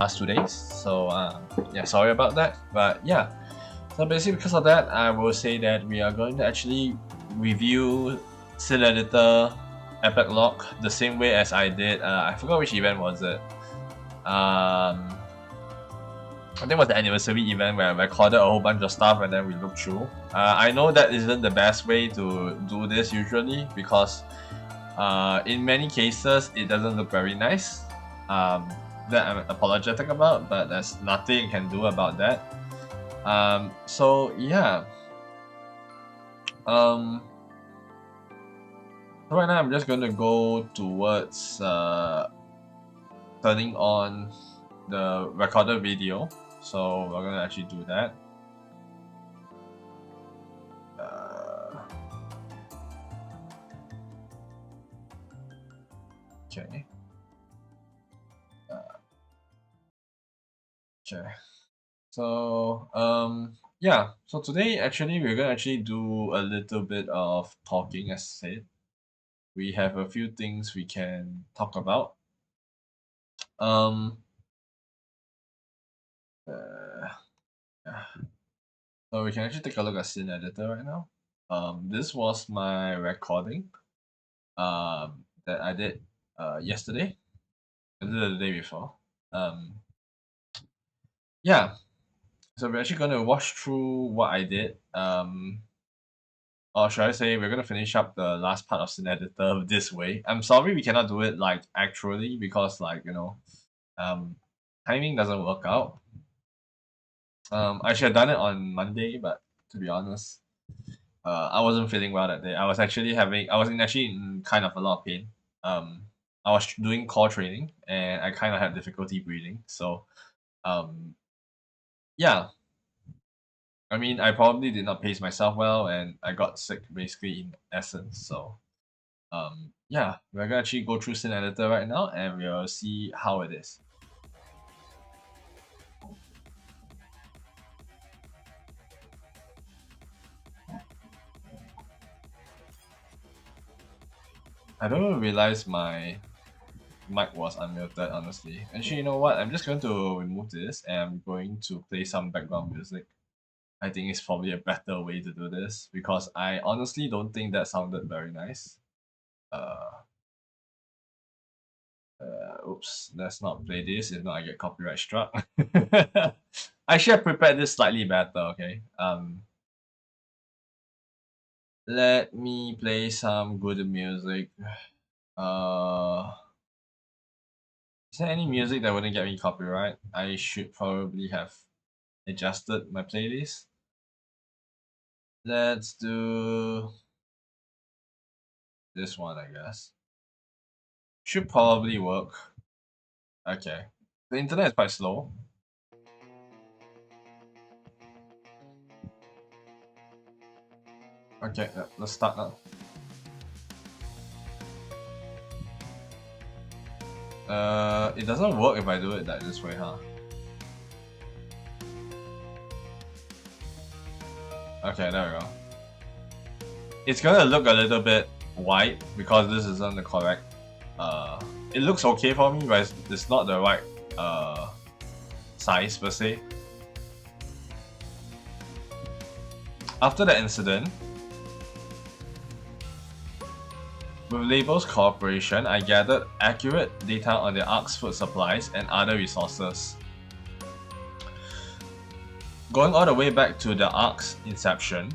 last 2 days. So yeah, sorry about that. But yeah, so basically because of that, I will say that we are going to actually review Scene Editor Epic Lock the same way as I did. I forgot which event was it. I think it was the anniversary event where I recorded a whole bunch of stuff and then we looked through. I know that isn't the best way to do this usually because in many cases it doesn't look very nice. That I'm apologetic about, but there's nothing you can do about that. So yeah. So right now I'm just going to go towards turning on the recorded video. So we're gonna actually do that. Okay. Okay. So yeah. So today actually we're gonna do a little bit of talking, as said. We have a few things we can talk about. Yeah. So we can actually take a look at Scene Editor right now. This was my recording that I did yesterday. I did it the day before. Yeah. So we're actually gonna wash through what I did. Or should I say we're gonna finish up the last part of Scene Editor this way. I'm sorry we cannot do it like actually because like timing doesn't work out. I should have done it on Monday, but to be honest, I wasn't feeling well that day. I was actually in kind of a lot of pain. I was doing core training and I kind of had difficulty breathing. So, yeah. I mean, I probably did not pace myself well, and I got sick basically in essence. So, yeah, we're gonna actually go through Scene Editor right now, and we'll see how it is. I don't realize my mic was unmuted, honestly. Actually, you know what? I'm just going to remove this and I'm going to play some background music. I think it's probably a better way to do this because I honestly don't think that sounded very nice. Oops, let's not play this, if not I get copyright struck. I should have prepared this slightly better, okay? Let me play some good music. Is there any music that wouldn't get me copyright? I should probably have adjusted my playlist. Let's do this one, I guess. Should probably work. Okay. The internet is quite slow. Okay, let's start now. It doesn't work if I do it this way, huh? Okay, there we go. It's gonna look a little bit white because this isn't the correct. It looks okay for me, but it's not the right size per se. After the incident, with Labels Corporation, I gathered accurate data on the Ark's food supplies and other resources. Going all the way back to the Ark's inception,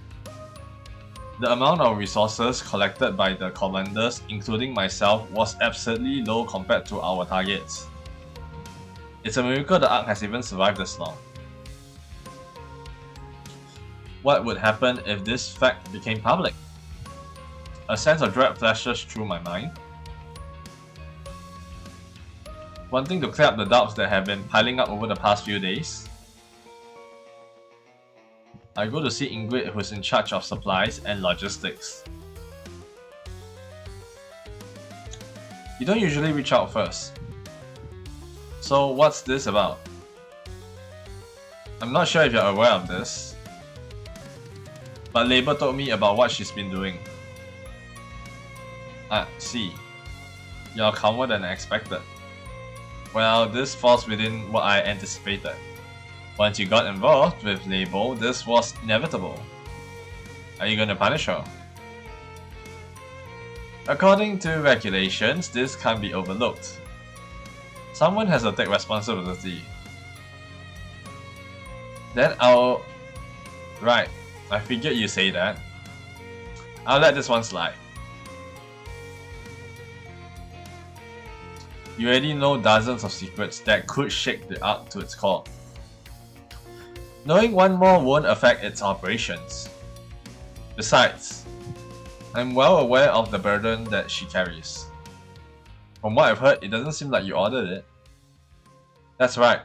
the amount of resources collected by the commanders, including myself, was absurdly low compared to our targets. It's a miracle the Ark has even survived this long. What would happen if this fact became public? A sense of dread flashes through my mind. Wanting to clear up the doubts that have been piling up over the past few days, I go to see Ingrid, who's in charge of supplies and logistics. You don't usually reach out first. So what's this about? I'm not sure if you're aware of this, but Labor told me about what she's been doing. See. You're calmer than I expected. Well, this falls within what I anticipated. Once you got involved with Label, this was inevitable. Are you gonna punish her? According to regulations, this can't be overlooked. Someone has to take responsibility. Then I'll... Right, I figured you say that. I'll let this one slide. You already know dozens of secrets that could shake the Ark to its core. Knowing one more won't affect its operations. Besides, I'm well aware of the burden that she carries. From what I've heard, it doesn't seem like you ordered it. That's right.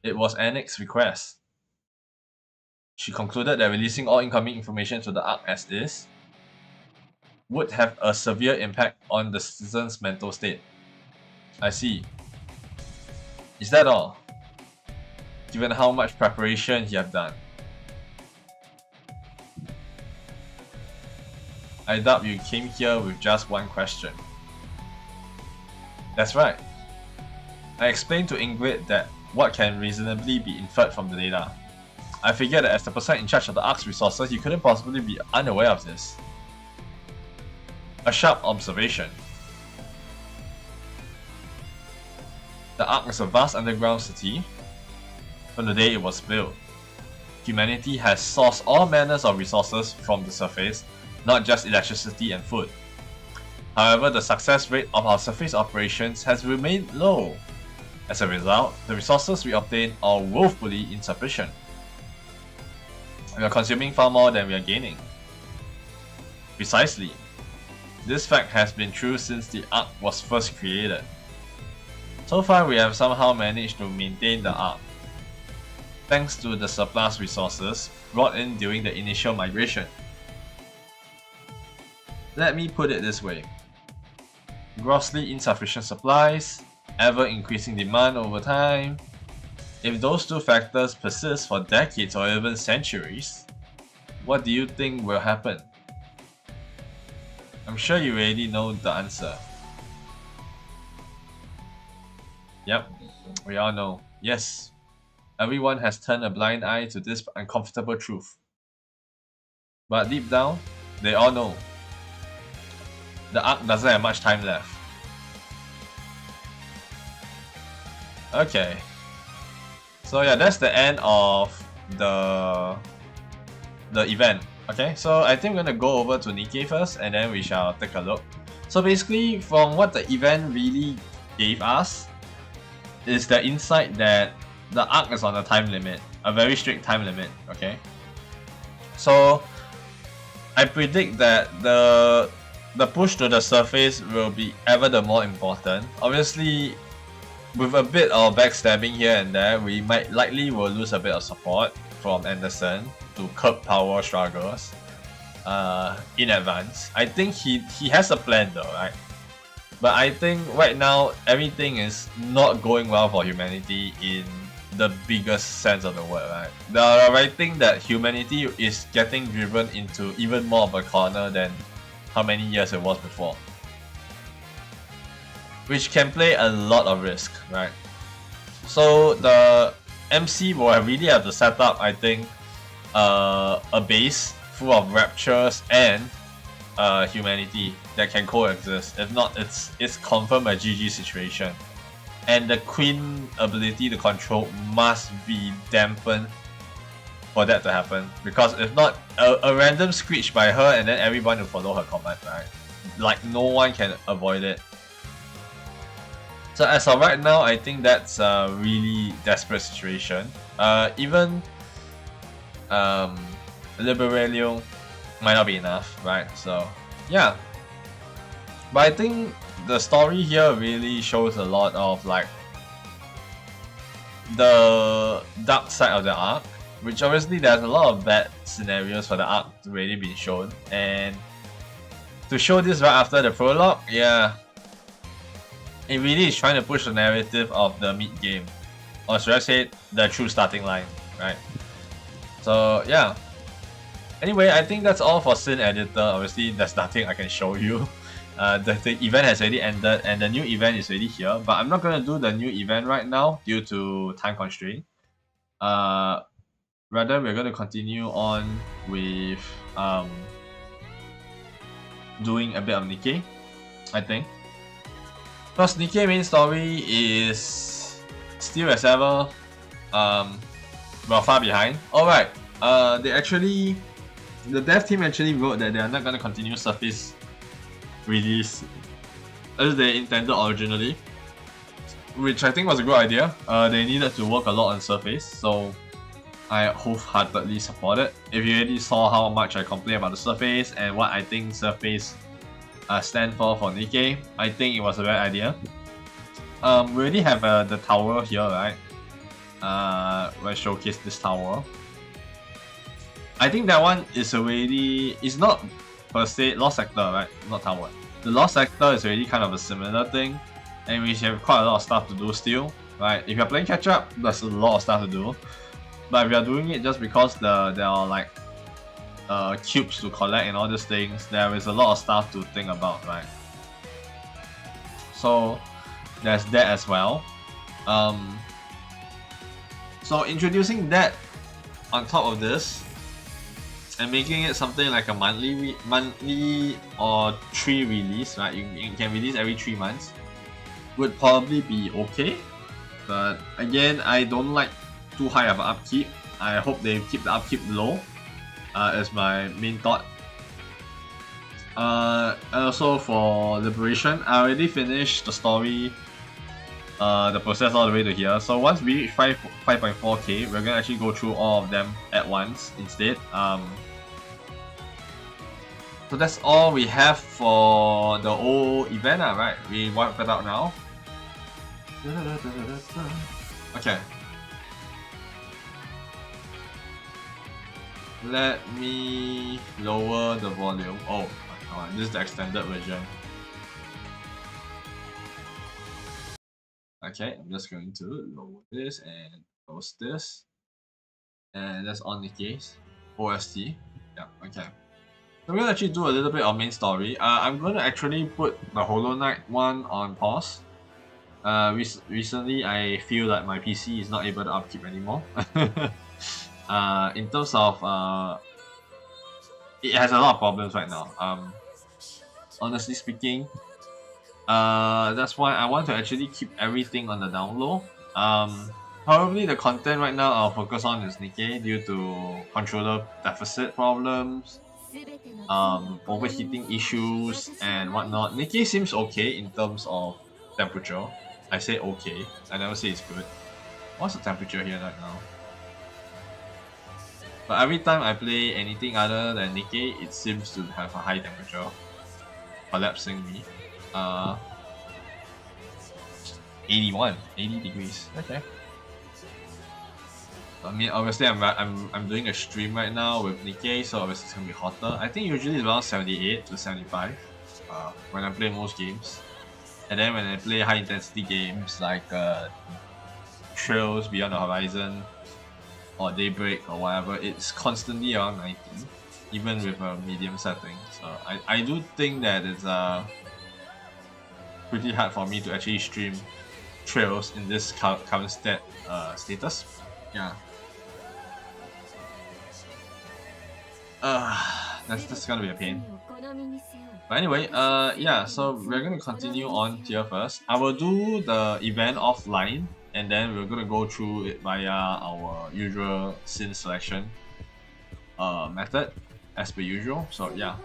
It was Annick's request. She concluded that releasing all incoming information to the Ark as is would have a severe impact on the citizen's mental state. I see. Is that all? Given how much preparation you have done. I doubt you came here with just one question. That's right. I explained to Ingrid that what can reasonably be inferred from the data. I figured that as the person in charge of the Ark's resources, you couldn't possibly be unaware of this. A sharp observation. The Ark is a vast underground city. From the day it was built, humanity has sourced all manners of resources from the surface, not just electricity and food. However, the success rate of our surface operations has remained low. As a result, the resources we obtain are woefully insufficient. We are consuming far more than we are gaining. Precisely. This fact has been true since the Ark was first created. So far, we have somehow managed to maintain the Ark, thanks to the surplus resources brought in during the initial migration. Let me put it this way. Grossly insufficient supplies, ever-increasing demand over time. If those two factors persist for decades or even centuries, what do you think will happen? I'm sure you already know the answer. Yep, we all know. Yes, everyone has turned a blind eye to this uncomfortable truth. But deep down, they all know. The Ark doesn't have much time left. Okay. So yeah, that's the end of the event. Okay, so I think we're gonna go over to Nikke first and then we shall take a look. So basically, from what the event really gave us, is the insight that the Ark is on a time limit, a very strict time limit, okay? So I predict that the push to the surface will be ever the more important. Obviously, with a bit of backstabbing here and there, we might likely will lose a bit of support from Anderson to curb power struggles in advance. I think he has a plan though, right? But I think right now everything is not going well for humanity in the biggest sense of the word, right? They are writing that humanity is getting driven into even more of a corner than how many years it was before. Which can play a lot of risk, right? So the MC will really have to set up, I think, a base full of raptures and humanity that can coexist. If not, it's confirmed a GG situation. And the Queen ability to control must be dampened for that to happen. Because if not, a random screech by her and then everyone will follow her command, right? Like no one can avoid it. So as of right now, I think that's a really desperate situation. Even Liberalio might not be enough, right? So yeah. But I think the story here really shows a lot of like the dark side of the Ark, which obviously there's a lot of bad scenarios for the Ark to really be shown, and to show this right after the prologue, yeah, it really is trying to push the narrative of the mid game, or should I say the true starting line, right? So yeah. Anyway, I think that's all for Scene Editor. Obviously, there's nothing I can show you The event has already ended and the new event is already here, but I'm not gonna do the new event right now due to time constraint. Rather we're gonna continue on with doing a bit of Nikke, I think. Because Nikke main story is still as ever, well, far behind. Alright, the dev team actually wrote that they are not gonna continue surface release as they intended originally, which I think was a good idea. They needed to work a lot on surface, so I wholeheartedly support it. If you already saw how much I complain about the surface and what I think surface stand for Nikke, I think it was a bad idea. We already have the tower here, right? We'll showcase this tower. I think that one is already, it's not per se Lost Sector, right? Not tower. The Lost Sector is already kind of a similar thing, and we have quite a lot of stuff to do still, right? If you're playing catch up, there's a lot of stuff to do. But if you're doing it just because there are like cubes to collect and all these things, there is a lot of stuff to think about, right? So there's that as well. So introducing that on top of this and making it something like a monthly or 3 release, right? You can release every 3 months, would probably be okay. But again, I don't like too high of an upkeep. I hope they keep the upkeep low as my main thought. And also for Liberation, I already finished the story, the process all the way to here. So once we reach 5.4k, we're gonna actually go through all of them at once instead. So that's all we have for the old event, right? We wipe it out now. Okay. Let me lower the volume. Oh my god, this is the extended version. Okay, I'm just going to lower this and close this. And that's on Nikke's OST. Yeah, okay. So we're gonna actually do a little bit of main story. I'm gonna actually put the Hollow Knight one on pause. Recently I feel that my PC is not able to upkeep anymore. In terms of it has a lot of problems right now. Honestly speaking, that's why I want to actually keep everything on the down low. Probably the content right now I'll focus on is Nikke due to controller deficit problems, overheating issues and whatnot. Nikke seems okay in terms of temperature. I say okay, I never say it's good. What's the temperature here right now? But every time I play anything other than Nikke, it seems to have a high temperature, collapsing me. 80 degrees. Okay. I mean, obviously I'm doing a stream right now with Nikke, so obviously it's gonna be hotter. I think usually it's around 78 to 75 when I play most games. And then when I play high intensity games like Trails Beyond the Horizon or Daybreak or whatever, it's constantly around 90, even with a medium setting. So I do think that it's pretty hard for me to actually stream Trails in this current status. Yeah. That's gonna be a pain. But anyway, yeah, so we're gonna continue on here first. I will do the event offline and then we're gonna go through it via our usual scene selection method as per usual. So yeah.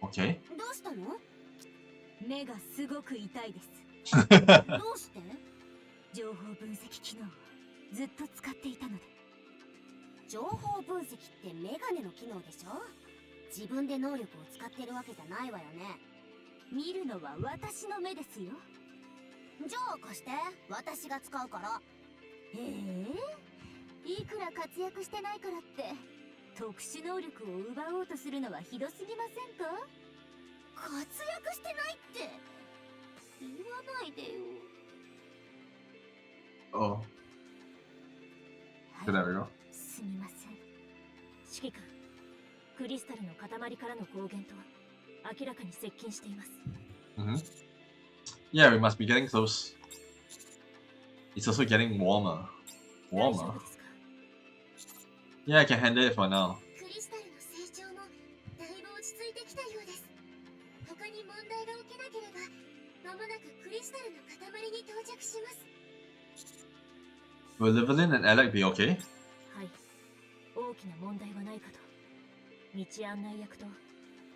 Okay. 目がすごく痛いです。どうして？情報分析機能をずっと使っていたので。情報分析ってメガネの機能でしょ？自分で能力を使ってるわけじゃないわよね。見るのは私の目ですよ。じゃあ貸して、私が使うから。いくら活躍してないからって特殊能力を奪おうとするのはひどすぎませんか？活躍してないって言わないでよ。Oh. Okay, there we go. すみません。指揮官、クリスタルの塊からの光源と明らかに接近しています。Yeah, we must be getting close. It's also getting warmer. 大丈夫ですか？ Yeah, I can handle it for now. クリスタルの成長もだいぶ落ち着いてきたようです。他に問題が起きなければ、まもなくクリスタルの塊に到着します。Will Livelin and Alec be okay? はい、大きな問題はないかと。道案内役と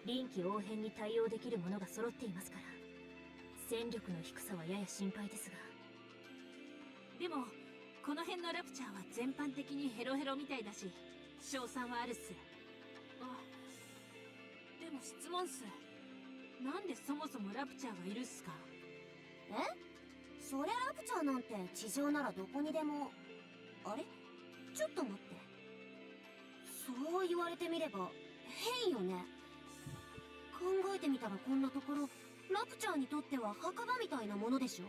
臨機応変に対応できるものが揃っていますから、戦力の低さはやや心配ですが。でもこの辺のラプチャーは全般的にヘロヘロみたいだし、賞賛はあるっす。あ、でも質問っす。なんでそもそもラプチャーがいるっすか？え？そりゃラプチャーなんて地上ならどこにでも。あれ？ちょっと待って。そう言われてみれば変よね。考えてみたらこんなところラプチャーにとっては墓場みたいなものでしょ。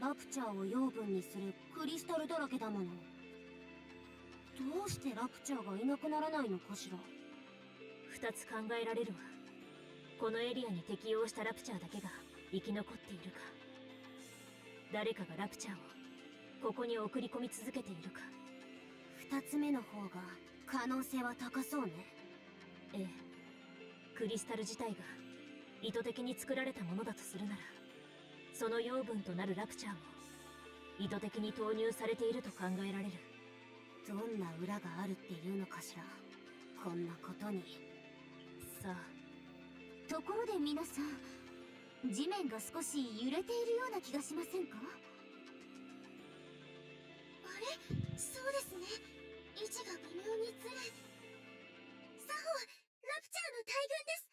ラプチャーを養分にするクリスタルだらけだもの。どうしてラプチャーがいなくならないのかしら。2つ考えられるわ。このエリアに適応したラプチャーだけが生き残っているか、誰かがラプチャーをここに送り込み続けているか。2つ目の方が可能性は高そうね。ええ、クリスタル自体が意図的に作られたものだとするなら、その養分となるラプチャーも意図的に投入されていると考えられる。どんな裏があるっていうのかしら、こんなことに。さあ、ところで皆さん、地面が少し揺れているような気がしませんか？あれ、そうですね。位置が微妙にずれ。さほ、ラプチャーの大群です。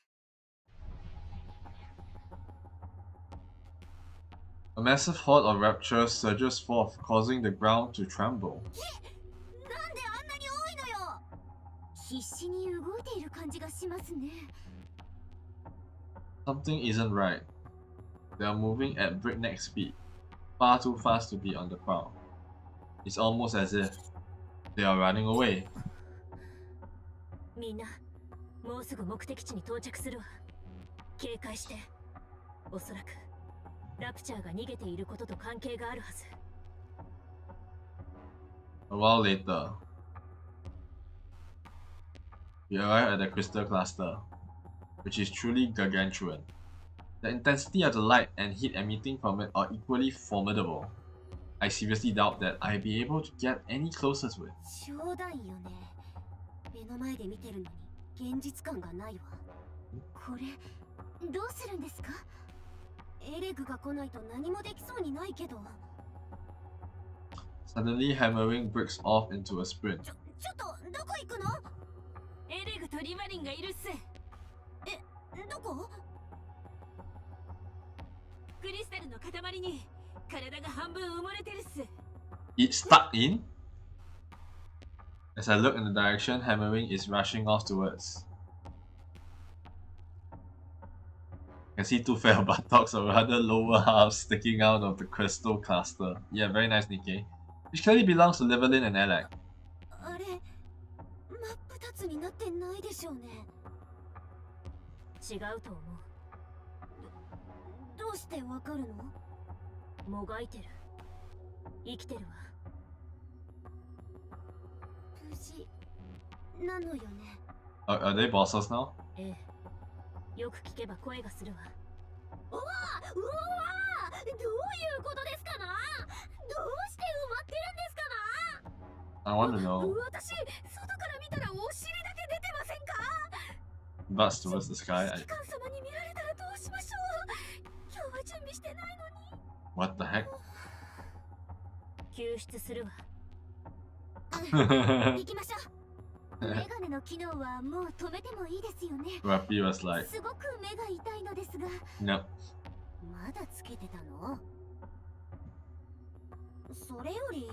A massive horde of raptures surges forth, causing the ground to tremble. なんであんなに多いのよ。必死に動いている感じがしますね。Something isn't right. They are moving at breakneck speed, far too fast to be on the prowl. It's almost as if they are running away. みんな、もうすぐ目的地に到着するわ。警戒して。おそらくラプチャーが逃げていることと関係があるはず。A while later, we arrive at the crystal cluster, which is truly gargantuan. The intensity of the light and heat emitting from it are equally formidable. I seriously doubt that I'll be able to get any closer to it. 冗談よね。目の前で見てるのに現実感がないわ。これ、どうするんですか？エレグが来ないと何もできそうにないけど。Suddenly, hammering breaks off into a sprint. ちょっと、どこ行くの？エレグとリマリンがいるっす。どこ？クリスタルの塊に体が半分埋もれてるっす。It's stuck in? As I look in the direction hammering is rushing off towards. I can see two fair buttocks or rather lower halves sticking out of the crystal cluster. Yeah, very nice, Nikke. Which clearly belongs to Livelin and Alec. あれ、真っ二つになってないでしょうね。違うと思う。どうしてわかるの？もがいてる。生きてるわ。無事なのよね。Are they bosses now? ええ。よく聞けば声がするわ。うわどういうことですかな？どうして埋まってるんですかな？ I want to know. 私、外から見たらお尻だけ出てませんか？ Butts towards the sky. 指揮官様に見られたらどうしましょう？今日は準備してないのに。What the heck? 救出するわ。行きましょう。メガネの機能はもう止めてもいいですよね。Rappy was like, すごく目が痛いのですが。 no. まだつけてたの？それより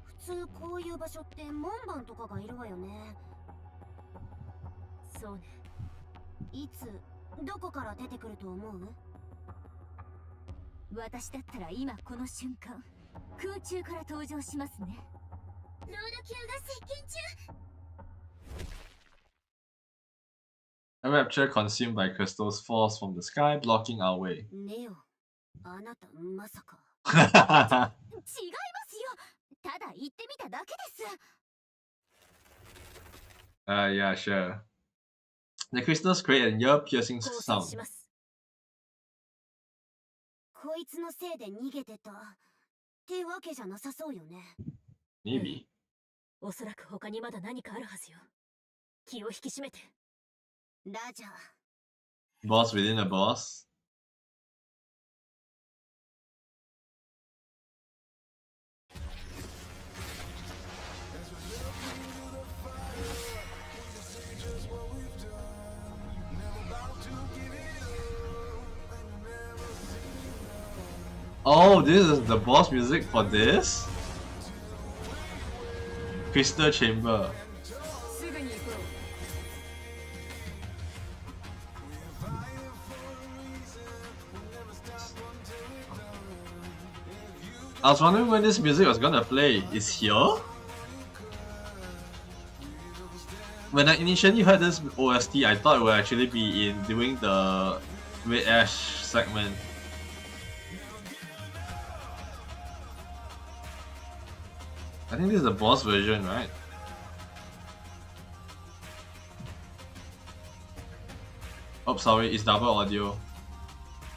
普通こういう場所って門番とかがいるわよね。そうね。いつどこから出てくると思う？私だったら今この瞬間空中から登場しますね。A rapture consumed by crystals falls from the sky, blocking our way. ネオ、あなたまさか。違いますよ。ただ言ってみただけです。Yeah, sure. The crystals create an ear-piercing 交戦 sound. します。こいつのせいで逃げてたってわけじゃなさそうよね。Maybe. おそらく他にまだ何かあるはずよ。気を引き締めて。ラジャー。Boss within a boss. Oh, this is the boss music for this? Crystal Chamber. I was wondering when this music was gonna play. Is here? When I initially heard this OST, I thought it would actually be in during the Red Ash segment. I think this is the boss version, right? Oh, sorry, it's double audio.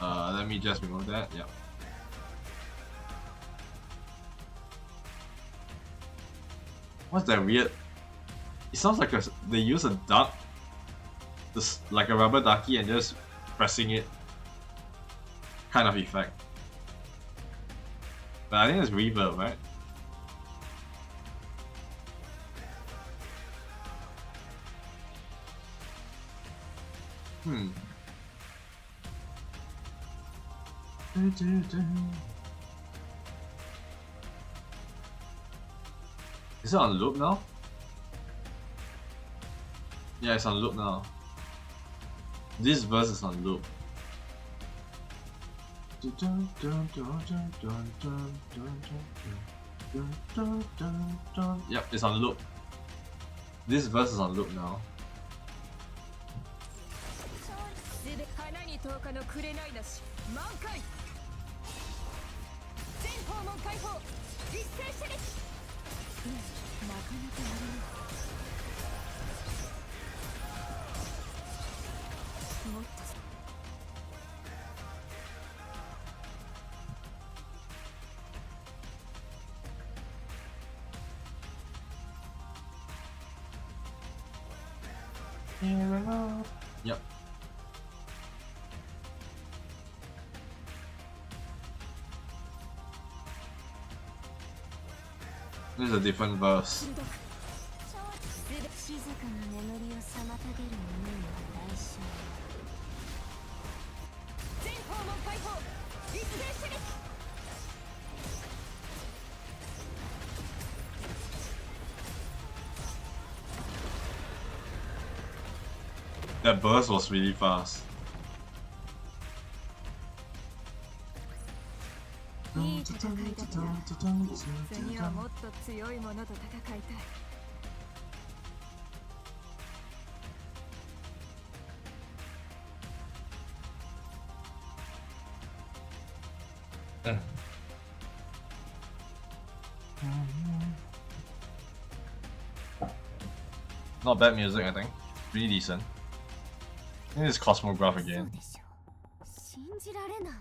Let me just remove that. Yeah. What's that weird? It sounds like they use a duck, just like a rubber ducky, and just pressing it, kind of effect. But I think it's reverb, right? Is it on loop now? Yeah, it's on loop now. This verse is on loop. Yep, it's on loop. This verse is on loop now. Yep. This is a different verse. That burst was really fast. Not bad music, I think. Really decent. I think it's Cosmograph again. 信じられない。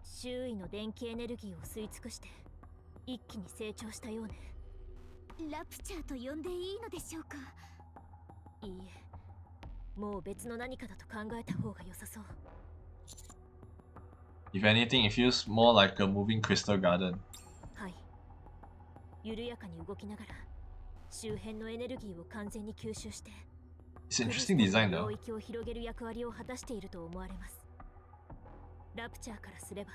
周囲の電気エネルギーを吸い尽くして一気に成長したようね。ラプチャーと呼んでいいのでしょうか。いいえ、もう別の何かだと考えた方が良さそう。If anything, it feels more like a moving crystal garden. はい。緩やかに動きながら周辺のエネルギーを完全に吸収して。It's an interesting design though. 領域を広げる役割を果たしていると思われます。ラプチャーからすれば、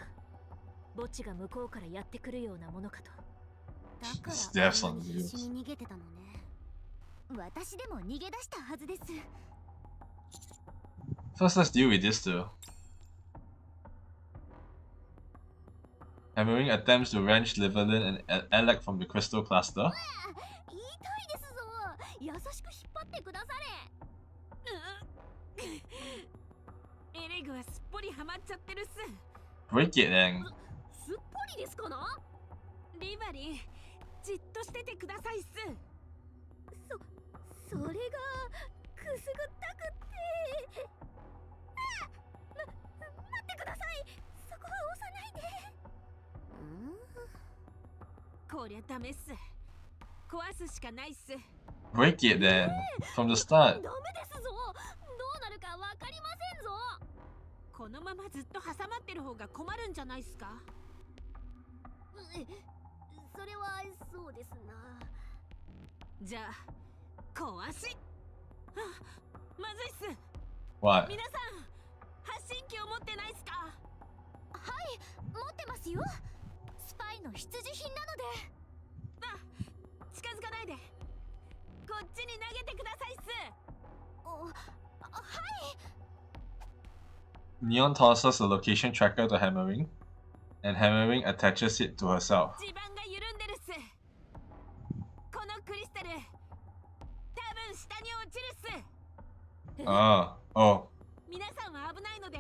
墓地が向こうからやってくるようなものかと。だから必死に逃げてたのね。私でも逃げ出したはずです。First, let's deal with this too. Hammering attempts to wrench Liverlin and Alec from the crystal cluster. 痛いですぞ。優しく引っ張ってくだされ。エレグはすっぽりハマっちゃってるっす。 Break it then. すっぽりですかな。リバリー、じっとしててくださいっす。それがくすぐったくって。待ってください。そこは押さないで。こりゃダメっす。壊すしかないっす。 Break it then. From the start. ダメですぞ。どうなるかわかりませんぞ。このままずっと挟まってる方が困るんじゃないっすか。それはそうですな。じゃあ壊し。まずいっす。 What? 皆さん、発信機を持ってないっすか。はい、持ってますよ。スパイの必需品なので。近づかないで。こっちに投げてくださいっす。はい。 Neon tosses the location tracker to Hammering, and Hammering attaches it to herself. 地盤が緩んでるっす。このクリスタル、多分下に落ちるっす。 Oh. 皆さんは危ないので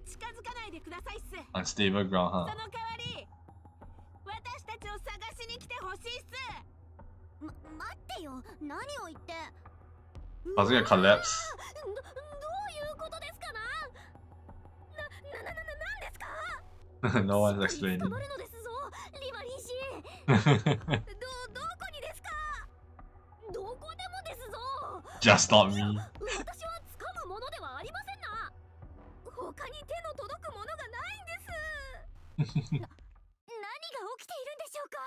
近づかないでくださいっす。 Unstable ground, そ huh? の代わり、私たちを探しに来てほしいっす。待ってよ、何を言って。 I was gonna collapse. どういうことですかな。なんですか。 No one's explaining. 捕まるのですぞ、リバリー氏。どこにですか。どこでもですぞ。 Just not me. 私は掴むものではありませんな。他に手の届くものがないんです。何が起きているんでしょうか。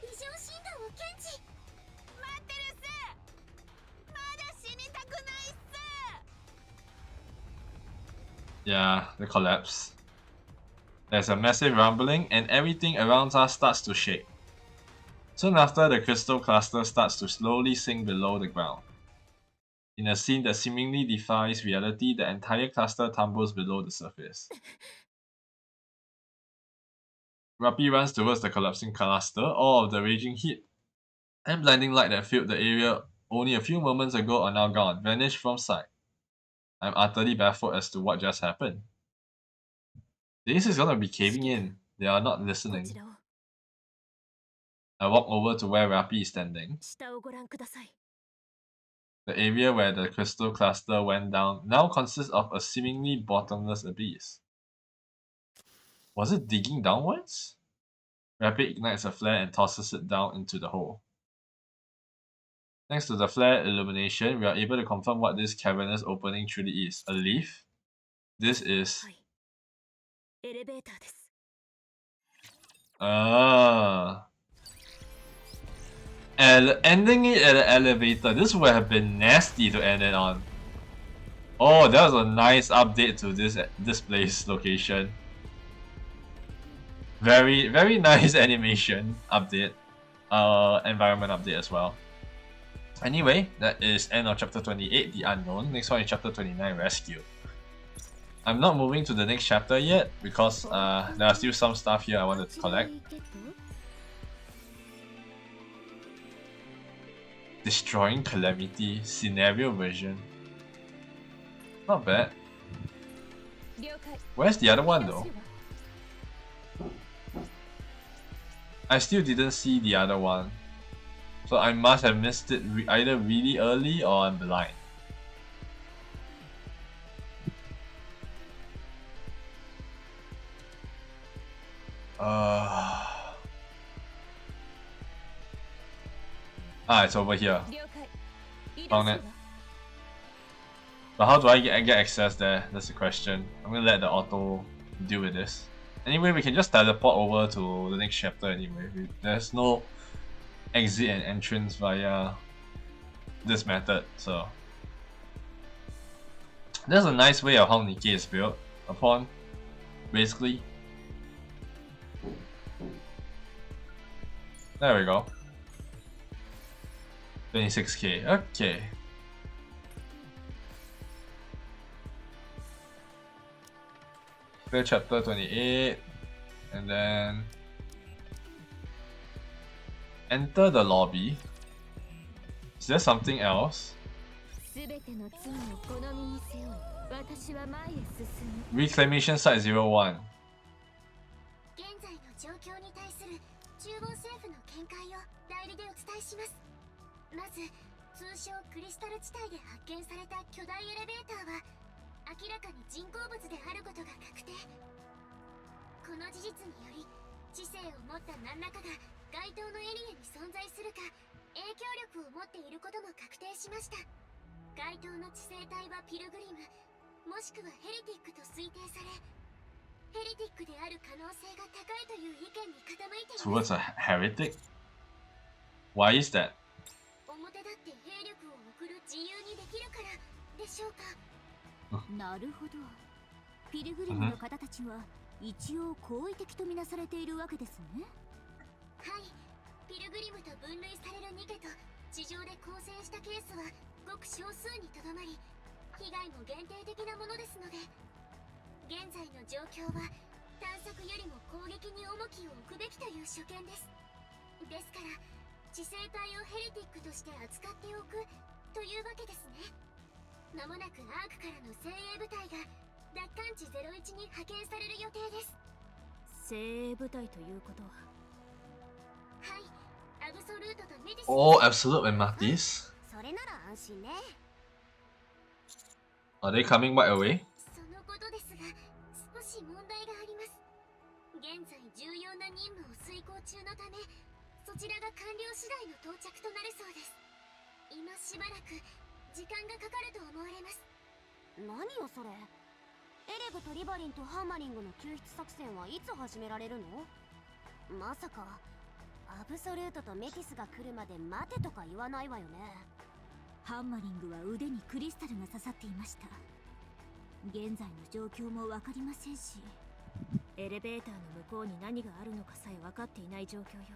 異常診断を検知。待ってるっす。まだ死にたくないっす。 Yeah, the collapse. There's a massive rumbling, and everything around us starts to shake. Soon after, the crystal cluster starts to slowly sink below the ground. In a scene that seemingly defies reality, the entire cluster tumbles below the surface. Ruppy runs towards the collapsing cluster, all of the raging heat and blinding light that filled the area only a few moments ago are now gone, vanished from sight. I'm utterly baffled as to what just happened. This is gonna be caving in. They are not listening. I walk over to where Rappy is standing. The area where the crystal cluster went down now consists of a seemingly bottomless abyss. Was it digging downwards? Rappy ignites a flare and tosses it down into the hole. Thanks to the flare illumination, we are able to confirm what this cavernous opening truly is. A leaf? This is... Ending it at an elevator. This would have been nasty to end it on. Oh, that was a nice update to this place location. Very nice animation update. Environment update as well. Anyway, that is end of chapter 28, The Unknown. Next one is chapter 29, Rescue. I'm not moving to the next chapter yet because there are still some stuff here I wanted to collect. Destroying Calamity scenario version. Not bad. Where's the other one though? I still didn't see the other one. So I must have missed it either really early or I'm blind. It's over here. Found it. But how do I get access there? That's the question. I'm gonna let the auto deal with this. Anyway, we can just teleport over to the next chapter anyway. There's no exit and entrance via this method, so that's a nice way of how Nikke is built upon, basically. There we go. 26k, okay. Clear chapter 28. And then enter the lobby. Is there something else? Reclamation site 01. 現在の状況に対する中央政府の見解を代理でお伝えします。まず、通称クリスタル地帯で発見された巨大エレベーターは明らかに人工物であることが確定。この事実により、知性を持った何らかが該当のエリアに存在するか影響力を持っていることも確定しました。該当の知性体はピルグリム、もしくはヘレティックと推定され、ヘレティックである可能性が高いという意見に傾いています。Towards a heretic? Why is that? 表立って兵力を送る自由にできるからでしょうか。なるほど。ピルグリムの方たちは一応好意的とみなされているわけですね。はい。ピルグリムと分類されるニケと地上で交戦したケースはごく少数にとどまり、被害も限定的なものですので、現在の状況は探索よりも攻撃に重きを置くべきという所見です。ですから、知性体をヘレティックとして扱っておくというわけですね。まもなくアークからの精鋭部隊が奪還地01に派遣される予定です。精鋭部隊ということは、はい、アブソルートとメディス。Oh, Absolute and Matisse. それなら安心ね。Are they coming right away? そのことですが、少し問題があります。現在重要な任務を遂行中のため、そちらが完了次第の到着となるそうです。今しばらく時間がかかると思われます。何よそれ。エレブとリバリンとハンマリングの救出作戦はいつ始められるの？まさかアブソルートとメティスが来るまで待てとか言わないわよね。ハンマリングは腕にクリスタルが刺さっていました。現在の状況も分かりませんし、エレベーターの向こうに何があるのかさえ分かっていない状況よ。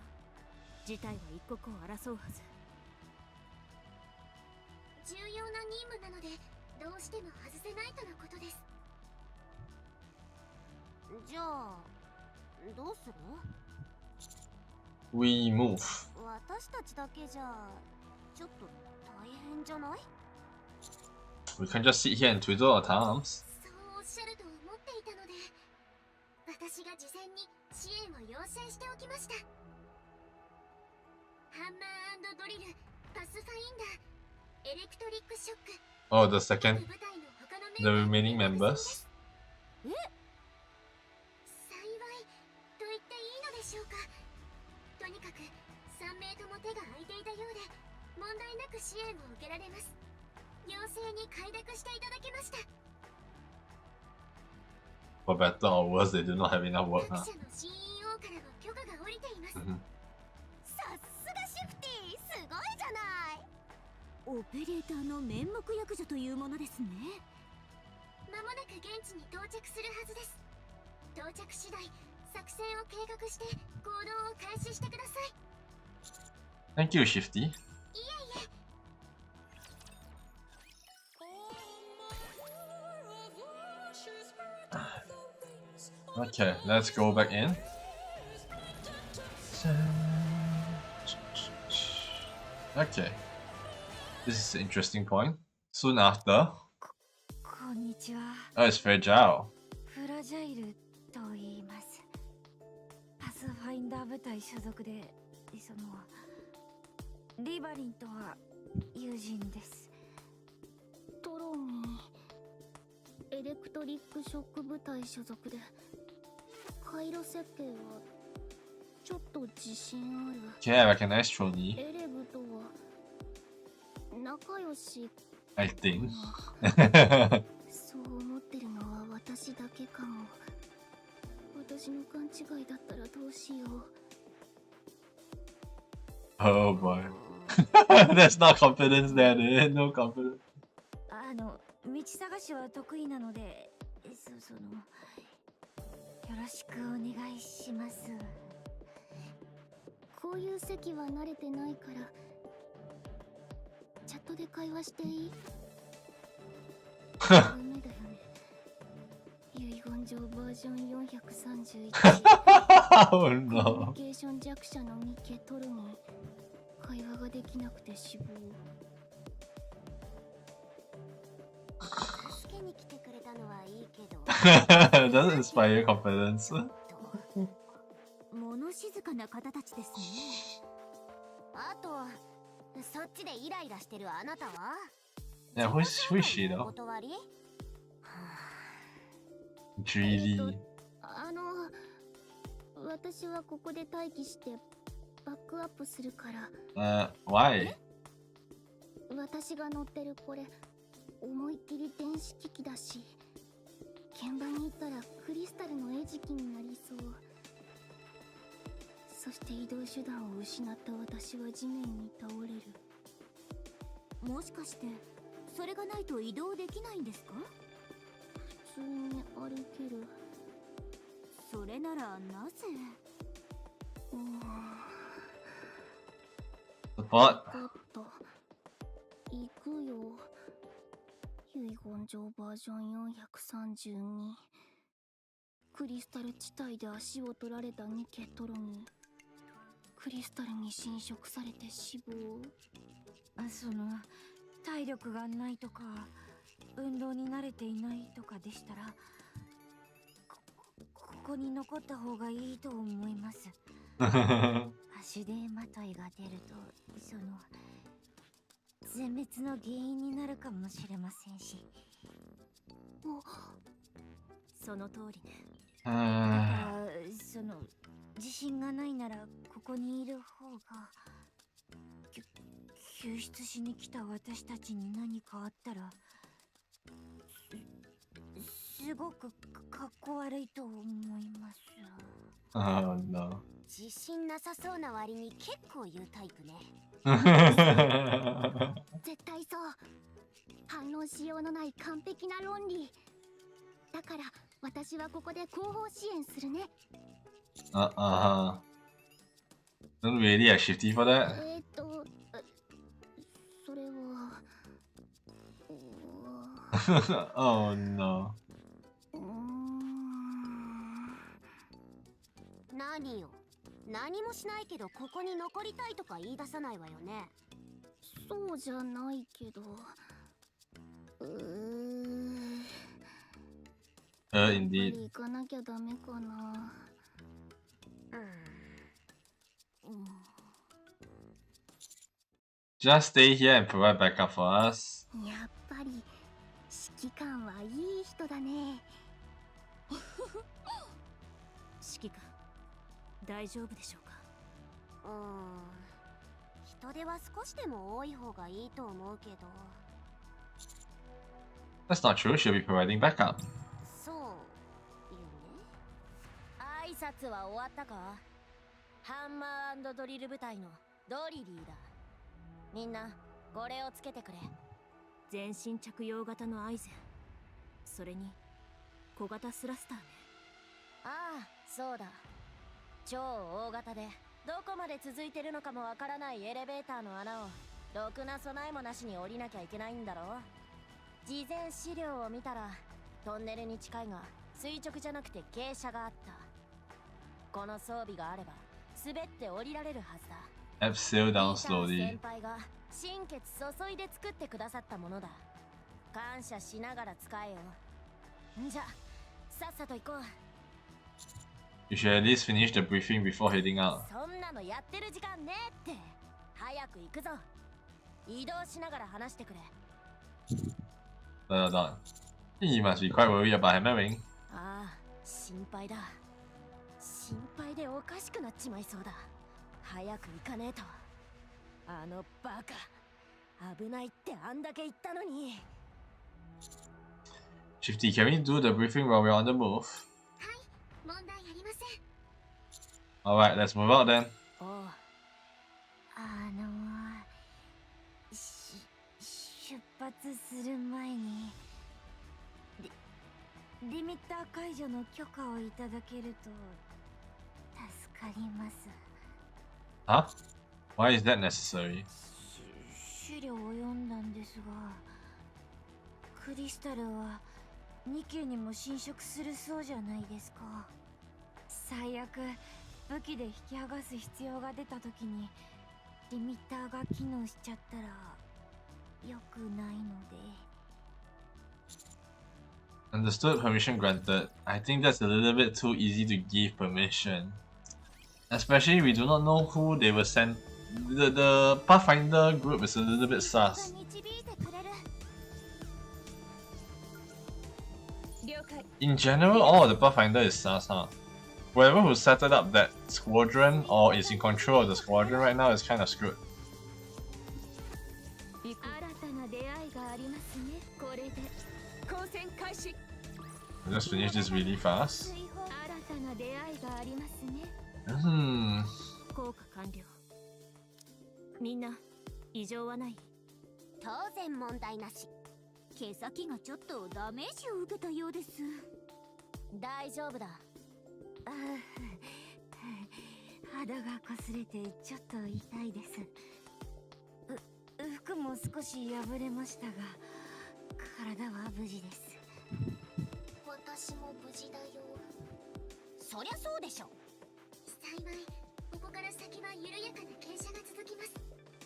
事態は一刻を争うはず。重要な任務なのでどうしても外せないとのことです。じゃあどうする？ We move. 私たちだけじゃちょっと大変じゃない？ We can just sit here and twiddle our thumbs. そうおっしゃると思っていたので、私が事前に支援を要請しておきました。ハンマー&ドリル、パスファインダー、エレクトリックショック。 Oh, the second, the remaining members. え？幸いと言っていいのでしょうか。とにかく3名とも手が空いていたようで問題なく支援を受けられます。要請に快諾していただきました。 For better or worse, they do not have enough work, 各 huh? 社の CEO からの許可が下りています。さすがシフティ、すごいじゃない。オペレーターの面目役所というものですね。まもなく現地に到着するはずです。到着次第作戦を計画して行動を開始してください。 Thank you, Shifty. いえいえ。Okay, let's go back in. Okay, this is an interesting point. Soon after, こんにちは。 oh, it's fragile. フラジャイルと言います。パスファインダー部隊所属で、リバリンとは友人です。トロン、エレクトリックショック部隊所属で、回路設計はちょっと自信ある。 Okay, I recognize Trony, エレブとは仲良し。 I think. そう思ってるのは私だけかも。私の勘違いだったらどうしよう。 Oh boy. There's no confidence there, dude. No confidence. 道探しは得意なので、よろしくお願いします。こういう席は慣れてないから、チャットで会話していい？ダメだよね。遺言状バージョン431。Oh コミュニ no. ケーション弱者のニケトルに会話ができなくて死亡。助けに来てくれたのはいいけど。Doesn't inspire confidence. 物静かな方たちですね。あと、そっちでイライラしてるあなたは Yeah, who is she お though? 断り Greedy. 私はここで待機してバックアップするから。Why? 私が乗ってるこれ思いっきり電子機器だし、現場に行ったらクリスタルの餌食になりそう。そして移動手段を失った私は地面に倒れる。もしかしてそれがないと移動できないんですか？普通に歩ける。それならなぜ？Support. 分かった。行くよ。遺言状バージョン432。クリスタル地帯で足を取られたニケトロにクリスタルに侵食されて死亡。その体力がないとか運動に慣れていないとかでしたらここに残った方がいいと思います。足でまといが出るとその全滅の原因になるかもしれませんし。その通りね。だからその自信がないならここにいる方が救出しに来た私たちに何かあったらすごくかっこ悪いと思います。Oh no. 自信なさそうな割に結構言うタイプね。絶対そう。反論しようのない完璧な論理だから、私はここで後方支援するね。Don't really have shifty for that. それはOh no. 何よ。何もしないけどここに残りたいとか言い出さないわよね。そうじゃないけど。Indeed. 行かなきゃダメかな。Just stay here and provide backup for us. やっぱり指揮官はいい人だね。指揮官、大丈夫でしょうか？人手は少しでも多い方がいいと思うけど。That's not true. She'll be providing backup. そうよね。挨拶は終わったか？ハンマー&ドリル部隊のドリリーだ。みんなこれをつけてくれ。全身着用型のアイゼン、それに小型スラスターね。ああ、そうだ。超大型でどこまで続いてるのかもわからないエレベーターの穴をろくな備えもなしに降りなきゃいけないんだろ。事前資料を見たらトンネルに近いが垂直じゃなくて傾斜があった。この装備があれば滑って降りられるはずだ。App sail down ピーター slowly. 先輩が心血注いで作ってくださったものだ。感謝しながら使えよ。じゃさっさと行こう。You should at least finish the briefing before heading out. そんなのやってる時間ねえって。早く行くぞ。移動しながら話してくれ。Dot. You must be quite worried about hammering. ああ、心配だ。心配でおかしくなっちまいそうだ。早く行かねえと。あのバカ、危ないってあんだけ言ったのに。Shifty, can we do the briefing while we're on the move? はい、問題ありません。Alright, let's move out then. おう。出発する前にリミッター解除の許可をいただけると助かります。Huh? Why is that necessary? 資料を読んだんですが、クリスタルはニケにも侵食するそうじゃないですか。最悪武器で引き剥がす必要が出た時にリミッターが機能しちゃったら良くないので。Understood, permission granted. I think that's a little bit too easy to give permission. Especially we do not know who they were sent. The Pathfinder group is a little bit sus. In general, all of the Pathfinder is sus, huh? Whoever who set it up that squadron or is in control of the squadron right now is kind of screwed. Let's finish this really fast. 効果完了。みんな異常はない？当然問題なし。毛先がちょっとダメージを受けたようです。大丈夫だ。肌が擦れてちょっと痛いです。服も少し破れましたが、体は無事です。私も無事だよ。そりゃそうでしょ。幸いここから先は緩やかな傾斜が続きます。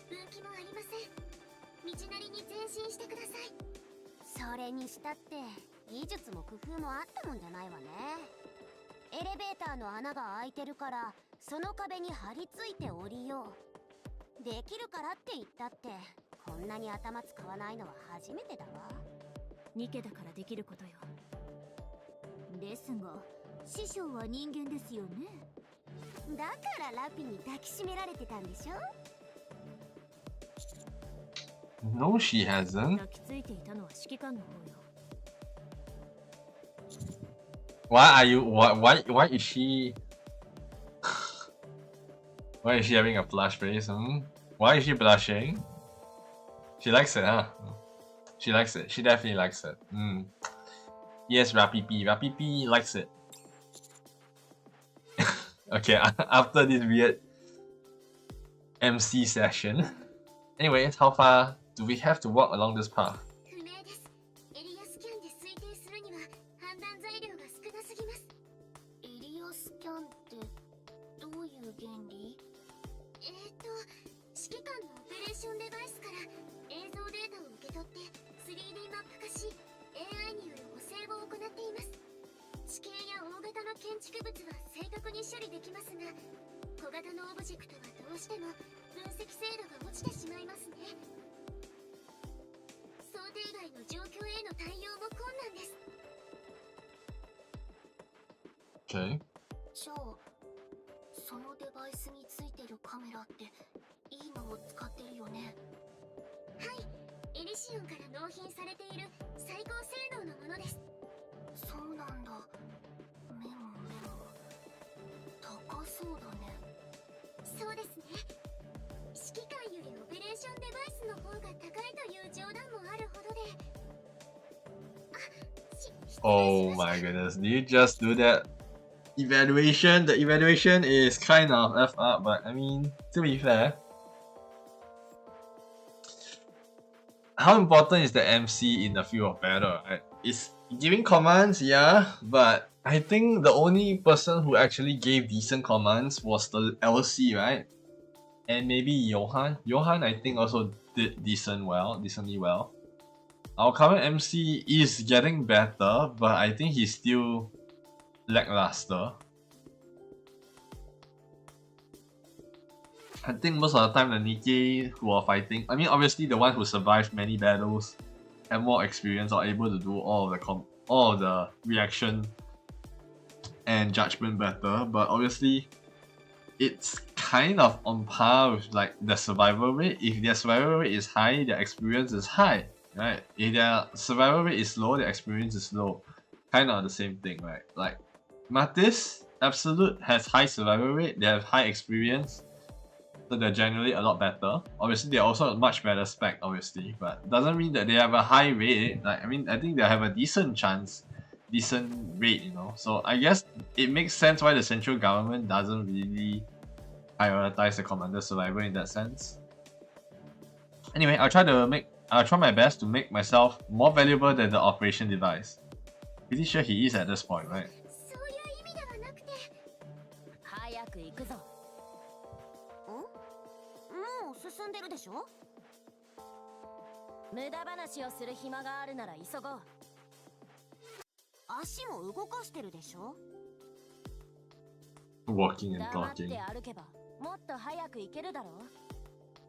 分岐もありません。道なりに前進してください。それにしたって技術も工夫もあったもんじゃないわね。エレベーターの穴が開いてるからその壁に張り付いて降りよう。できるからって言ったってこんなに頭使わないのは初めてだわ。ニケだからできることよ。ですが師匠は人間ですよね。だからラピに抱きしめられてたんでしょ。 No, she hasn't. 抱きついていたのは指揮官の方よ。 Why are you? Why is she? Why is she having a blush face? Why is she blushing? She likes it, huh? She likes it. She definitely likes it. Yes, Rapipi. Rapipi likes it. Okay, after this weird MC session. Anyways, how far do we have to walk along this path? 不明です。エリアスキャンで推定するには判断材料が少なすぎます。エリアスキャンってどういう原理？指揮官のオペレーションデバイスから映像データを受け取って 3D マップ化し AI による補正を行っています。地形や大型の建築物は正確に処理できますが、小型のオブジェクトはどうしても分析精度が落ちてしまいますね。想定外の状況への対応も困難です。 Okay. じゃあ、そのデバイスについてるカメラっていいのを使ってるよね。はい、エリシオンから納品されている最高性能のものです。そうなんだ。メモ高そうだね。そうですね。指揮官よりオペレーションデバイスの方が高いという冗談もあるほどで。Oh my goodness! Did you just do that? Evaluation. The evaluation is kind of f up, but I mean, to be fair, how important is the MC in the field of battle? Right? It's giving commands, yeah, but I think the only person who actually gave decent commands was the LC, right? And maybe Johan. Johan, I think, also did decently well. Our current MC is getting better, but I think he's still lackluster. I think most of the time the Nikke who are fighting, I mean obviously the one who survived many battles, have more experience, are able to do all of the reaction and judgment better, but obviously it's kind of on par with like the survival rate. If their survival rate is high, their experience is high, right? If their survival rate is low, their experience is low. Kind of the same thing, right? Like Mattis, Absolute has high survival rate, they have high experience, so they're generally a lot better. Obviously, they're also a much better spec, obviously, but doesn't mean that they have a high rate. Like, I mean, I think they have a decent chance, decent rate, you know. So I guess it makes sense why the central government doesn't really prioritize the commander survival in that sense. Anyway, I'll try my best to make myself more valuable than the operation device. Pretty sure he is at this point, right? そういう意味ではなくて。早く行くぞ。進んでるでしょ。無駄話をする暇があるなら急ごう。足も動かしてるでしょ。 Walking and 黙って talking. 歩けばもっと早く行けるだろう。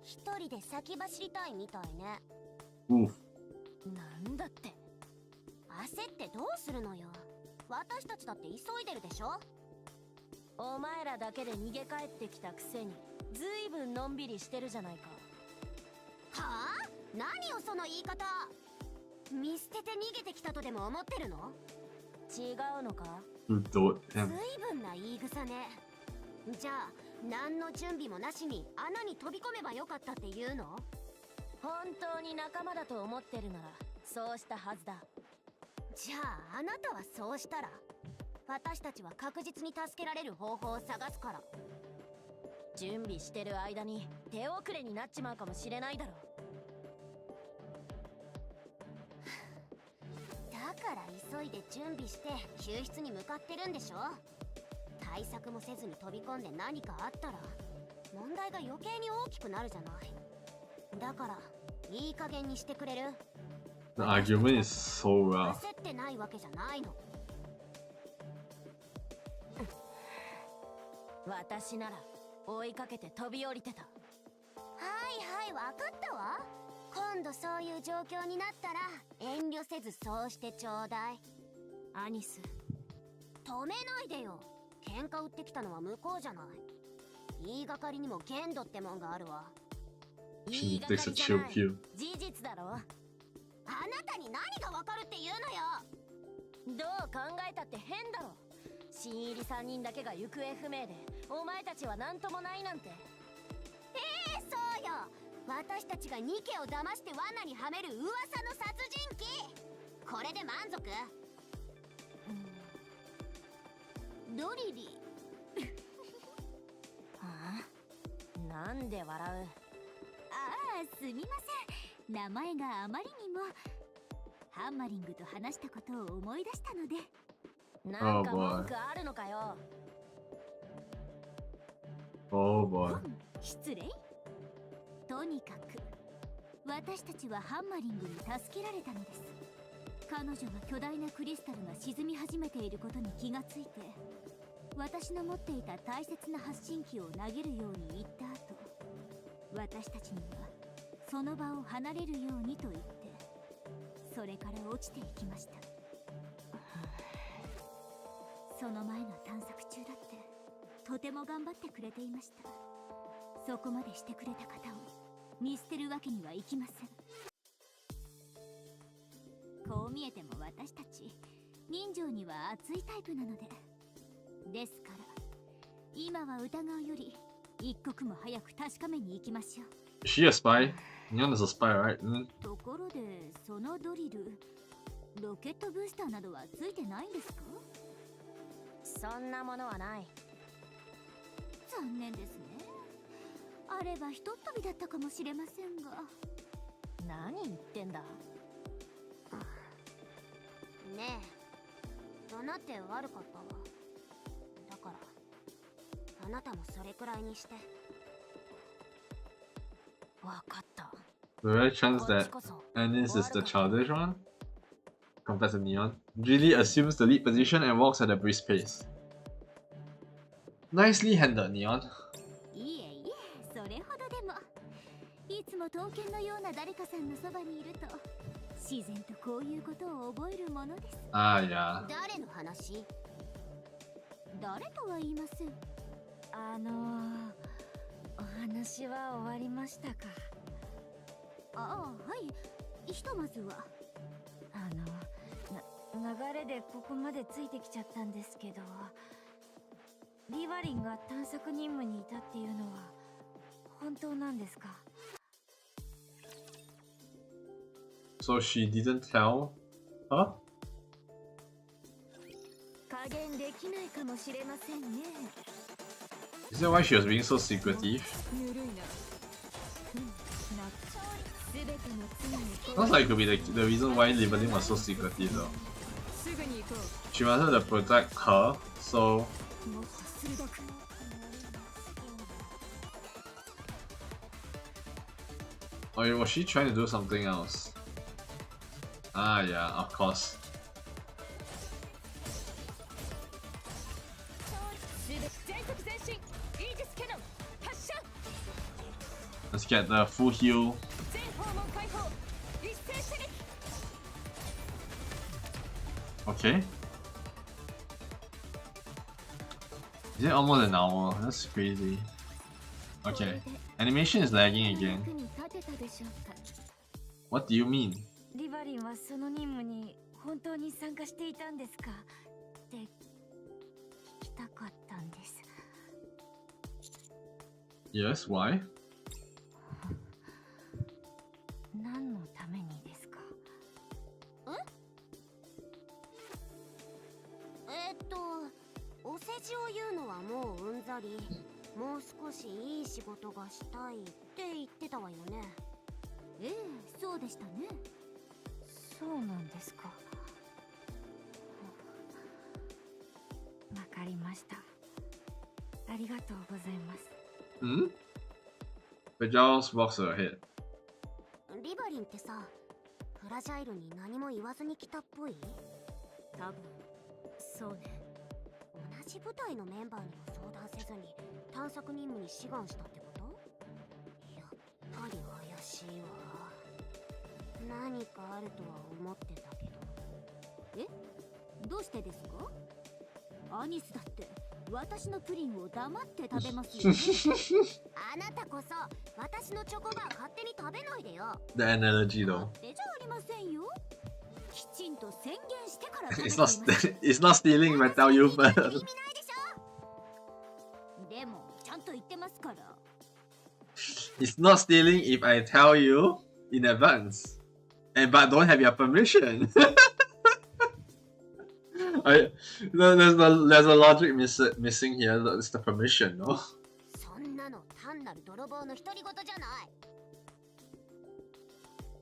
一人で先走りたいみたいね。 Oof. なんだって。焦ってどうするのよ。私たちだって急いでるでしょ。お前らだけで逃げ帰ってきたくせにずいぶんのんびりしてるじゃないか。はあ？何よその言い方。見捨てて逃げてきたとでも思ってるの？違うのか？ You dote ずい him. ぶんな言い草ね。じゃあ何の準備もなしに穴に飛び込めばよかったって言うの？本当に仲間だと思ってるならそうしたはずだ。じゃああなたはそうしたら私たちは確実に助けられる方法を探すから。準備してる間に手遅れになっちまうかもしれないだろ。だから急いで準備して救出に向かってるんでしょ。対策もせずに飛び込んで何かあったら問題が余計に大きくなるじゃない。だからいい加減にしてくれる？ The argument is so rough. 焦ってないわけじゃないの。私なら追いかけて飛び降りてた。はいはい、わかったわ。今度そういう状況になったら遠慮せずそうしてちょうだい。アニス、止めないでよ。喧嘩売ってきたのは向こうじゃない。言いがかりにも限度ってもんがあるわ。言 She いがかり takes a じゃ chill ない、 pill. 事実だろ。あなたに何がわかるって言うのよ。どう考えたって変だろ。新入り3人だけが行方不明でお前たちは何ともないなんて。そうよ。私たちがニケを騙して罠にはめる噂の殺人鬼。これで満足？ドリリはあ、なんで笑う？ああ、すみません。名前があまりにもハンマリングと話したことを思い出したので。なんか文句あるのかよ。Oh boy. 失礼。とにかく私たちはハンマリングに助けられたのです。彼女が巨大なクリスタルが沈み始めていることに気がついて、私の持っていた大切な発信機を投げるように言った後、私たちにはその場を離れるようにと言って、それから落ちていきました。その前の探索中だってとても頑張ってくれていました。そこまでしてくれた方を見捨てるわけにはいきません。こう見えても私たち人情には熱いタイプなので。ですから今は疑うより一刻も早く確かめに行きましょう。 Is she a spy? Neon is a spy, right? ところでそのドリル、ロケットブースターなどはついてないんですか？そんなものはない。残念ですね。あればひとっ飛びだったかもしれませんが。何言ってんだ。ねえ、怒鳴って悪かったわ。だからあなたもそれくらいにして。わかった。 The rare chance that Anis is the childish one compared to Neon, Julie assumes the lead position and walks at a brisk pace. Nicely handled, Neon. いえいえ、それほどでも。いつも刀剣のような誰かさんのそばにいると自然とこういうことを覚えるものです。Ah, yeah. 誰の話？誰とは言いません。お話は終わりましたか？ああ、はい。ひとまずは流れでここまでついてきちゃったんですけど、リワリンが探索任務にいたっていうのは本当なんですか？ So she didn't tell her? 加減できないかもしれませんね。 Is that why she was being so secretive? ぬるいな。すべての罪に Sounds like it could be the reason why Liveling was so secretive though. すぐに行こ She wanted to protect her, so う。もっと鋭く。Or was she trying to do something else? Ah, yeah, of course. Let's get the full heal. Okay. Is it almost an hour? That's crazy. Okay. Animation is lagging again. What do you mean? リバリンはその任務に本当に参加していたんですかって聞きたかったんです。Yes, why? 何のためにですか？お世辞を言うのはもううんざり。もう少しいい仕事がしたいって言ってたわよね。ええ、そうでしたね。そうなんですか。わかりました。ありがとうございます。Hmm? Bajal's walks ahead. リバリンってさ、フラジャイルに何も言わずに来たっぽい？多分、そうね。同じ部隊のメンバーにも相談せずに探索任務に志願したってこと？やっぱり怪しいわ。何かあるとは思ってたけど。え？どうしてですか？アニスだって私のプリンを黙って食べますよね。あなたこそ私のチョコバー勝手に食べないでよ。The analogy though. 勝手じゃありませんよ。きちんと宣言してから食べて It's います。it's not stealing if I tell you 意味ない first. でしょ。でもちゃんと言ってますから。It's not stealing if I tell you in advance. And but don't have your permission. There's a logic missing here. It's the permission, no? そんなの単なる泥棒の独り言じゃない。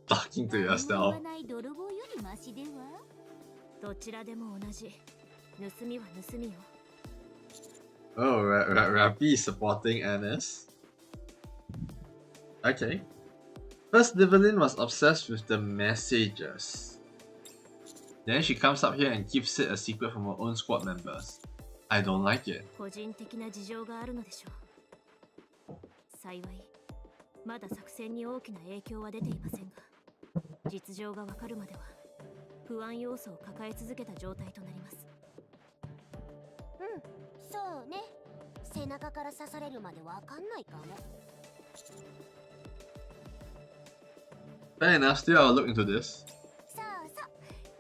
Talking to 何も言 yourself. わない泥棒よりマシでは。どちらでも同じ。盗みは盗みよ。Oh, Rapi is supporting Anis. Okay. First, Divelin was obsessed with the messages. Then she comes up here and keeps it a secret from her own squad members. I don't like it. 個人的な事情があるのでしょう。幸い、まだ作戦に大きな影響は出ていませんが、実情がわかるまでは不安要素を抱え続けた状態となります。うん、そうね。背中から刺されるまでわかんないかも。Fair enough, still I'll look into this. そうそう。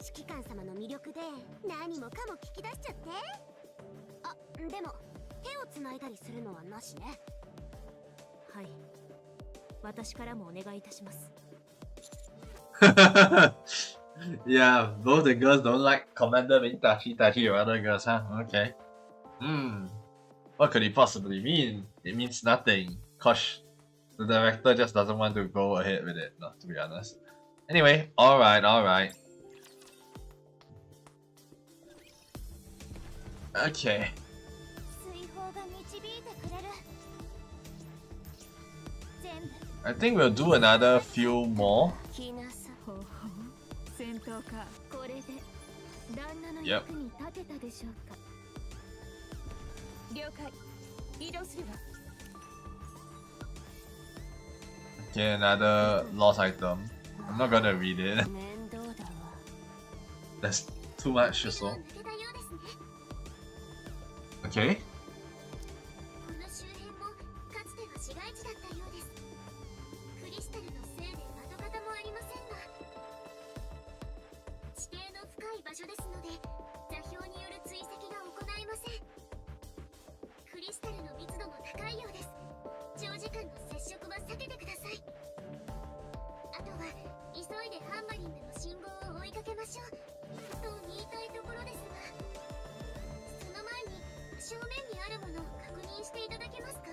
指揮官様の魅力で何もかも聞き出しちゃって。あ、でも手をつないだりするのはなしね。はい。私からもお願いいたします。Yeah, both the girls don't like Commander being touchy with other girls, huh? Okay. What could it possibly mean? It means nothing. Cause the director just doesn't want to go ahead with it, no, to be honest. Anyway, alright. Okay. I think we'll do another few more. Yep. Okay, another lost item. I'm not gonna read it. That's too much or so. Okay. この周辺もかつては市街地だったようです。クリスタルのせいで跡形もありませんが、地底の深い場所ですので座標による追跡が行えません。クリスタルの密度も高いようです。長時間の接触は避けてください。あとは急いでハンマリングの信号を追いかけましょうと言いたいところですが、その前に正面にあるものを確認していただけますか？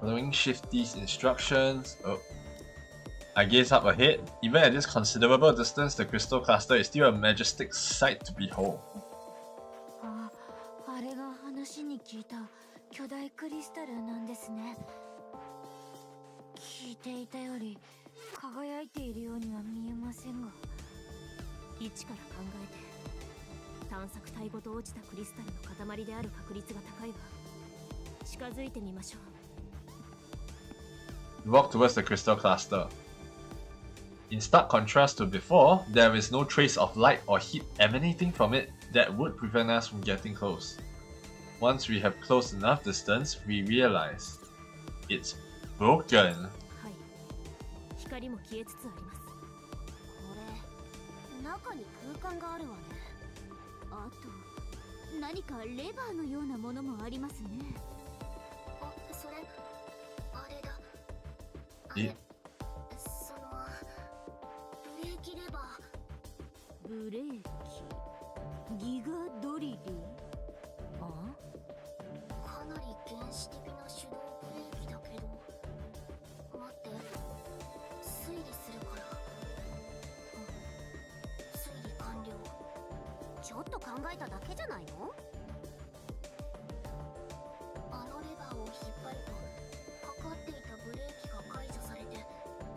Following Shifty's instructions. Oh. I gaze up ahead. Even at this considerable distance, the crystal cluster is still a majestic sight to behold. あれが話に聞いた巨大クリスタルなんですね。っていたより輝いているようには見えませんが。一から考えて探索体ごと落ちたクリスタルの塊である確率が高いわ。近づいてみましょう。 We walk towards the crystal cluster. In stark contrast to before, there is no trace of light or heat emanating from it that would prevent us from getting close. Once we have close enough distance, we realize it's broken. はい、光も消えつつあります。これ中に空間があるわね。あと何かレバーのようなものもありますね。あ、それあれだ。え、そのブレーキレバー。ブレーキ、ギガドリル。あ？かなり原始的な手動ブレーキだけど、待って、推理するから。推理完了。ちょっと考えただけじゃないの？あのレバーを引っ張るとかかっていたブレーキが解除されて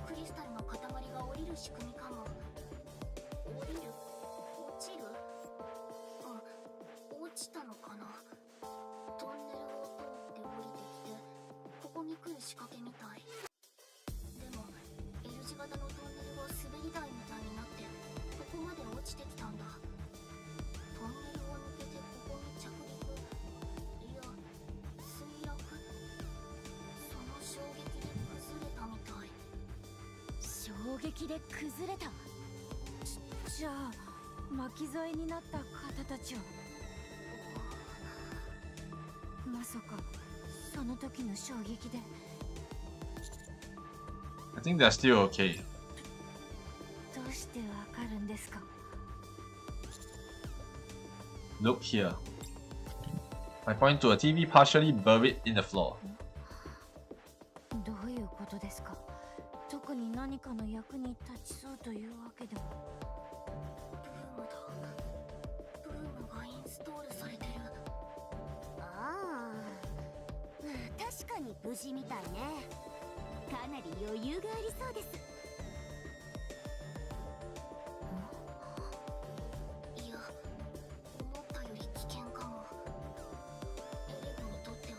クリスタルの塊が降りる仕組みかも。降りる？落ちる？落ちたのかな。トンネルを通って降りてきてここに来る仕掛けみたい。でも L 字型のトンネルは滑り台みたいになってここまで落ちてきたんだ。トンネルを抜けてここに着陸、いや墜落。その衝撃で崩れたみたい。衝撃で崩れた。じゃあ巻き添えになった方たちはまさかその時の衝撃で。 I think they're still okay. どうしてわかるんですか？ Look here. I point to a TV partially buried in the floor. どういうことですか？特に何かの役に立ちそうというわけでも。ブームだ。ブームがインストールされてる。ああ、確かに無事みたいね。かなり余裕がありそうです。いや、思ったより危険かも。エレグにとっては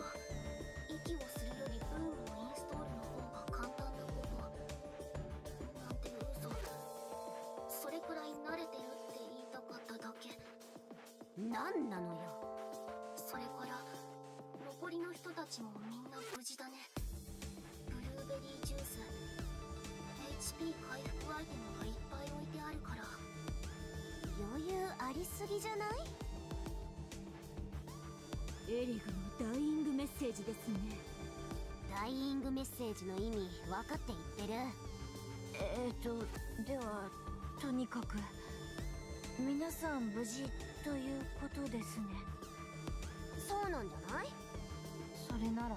息をするよりブームのインストールの方が簡単なことなんて嘘。それくらい慣れてるって言いたかっただけ。なんなのよ。それから残りの人たちもみんな無事だね。ブルーベリージュース、 HP 回復アイテムがいっぱい置いてあるから。余裕ありすぎじゃない？エリグのダイイングメッセージですね。ダイイングメッセージの意味分かって言ってる？ではとにかく皆さん無事ということですね。そうなんじゃない？それなら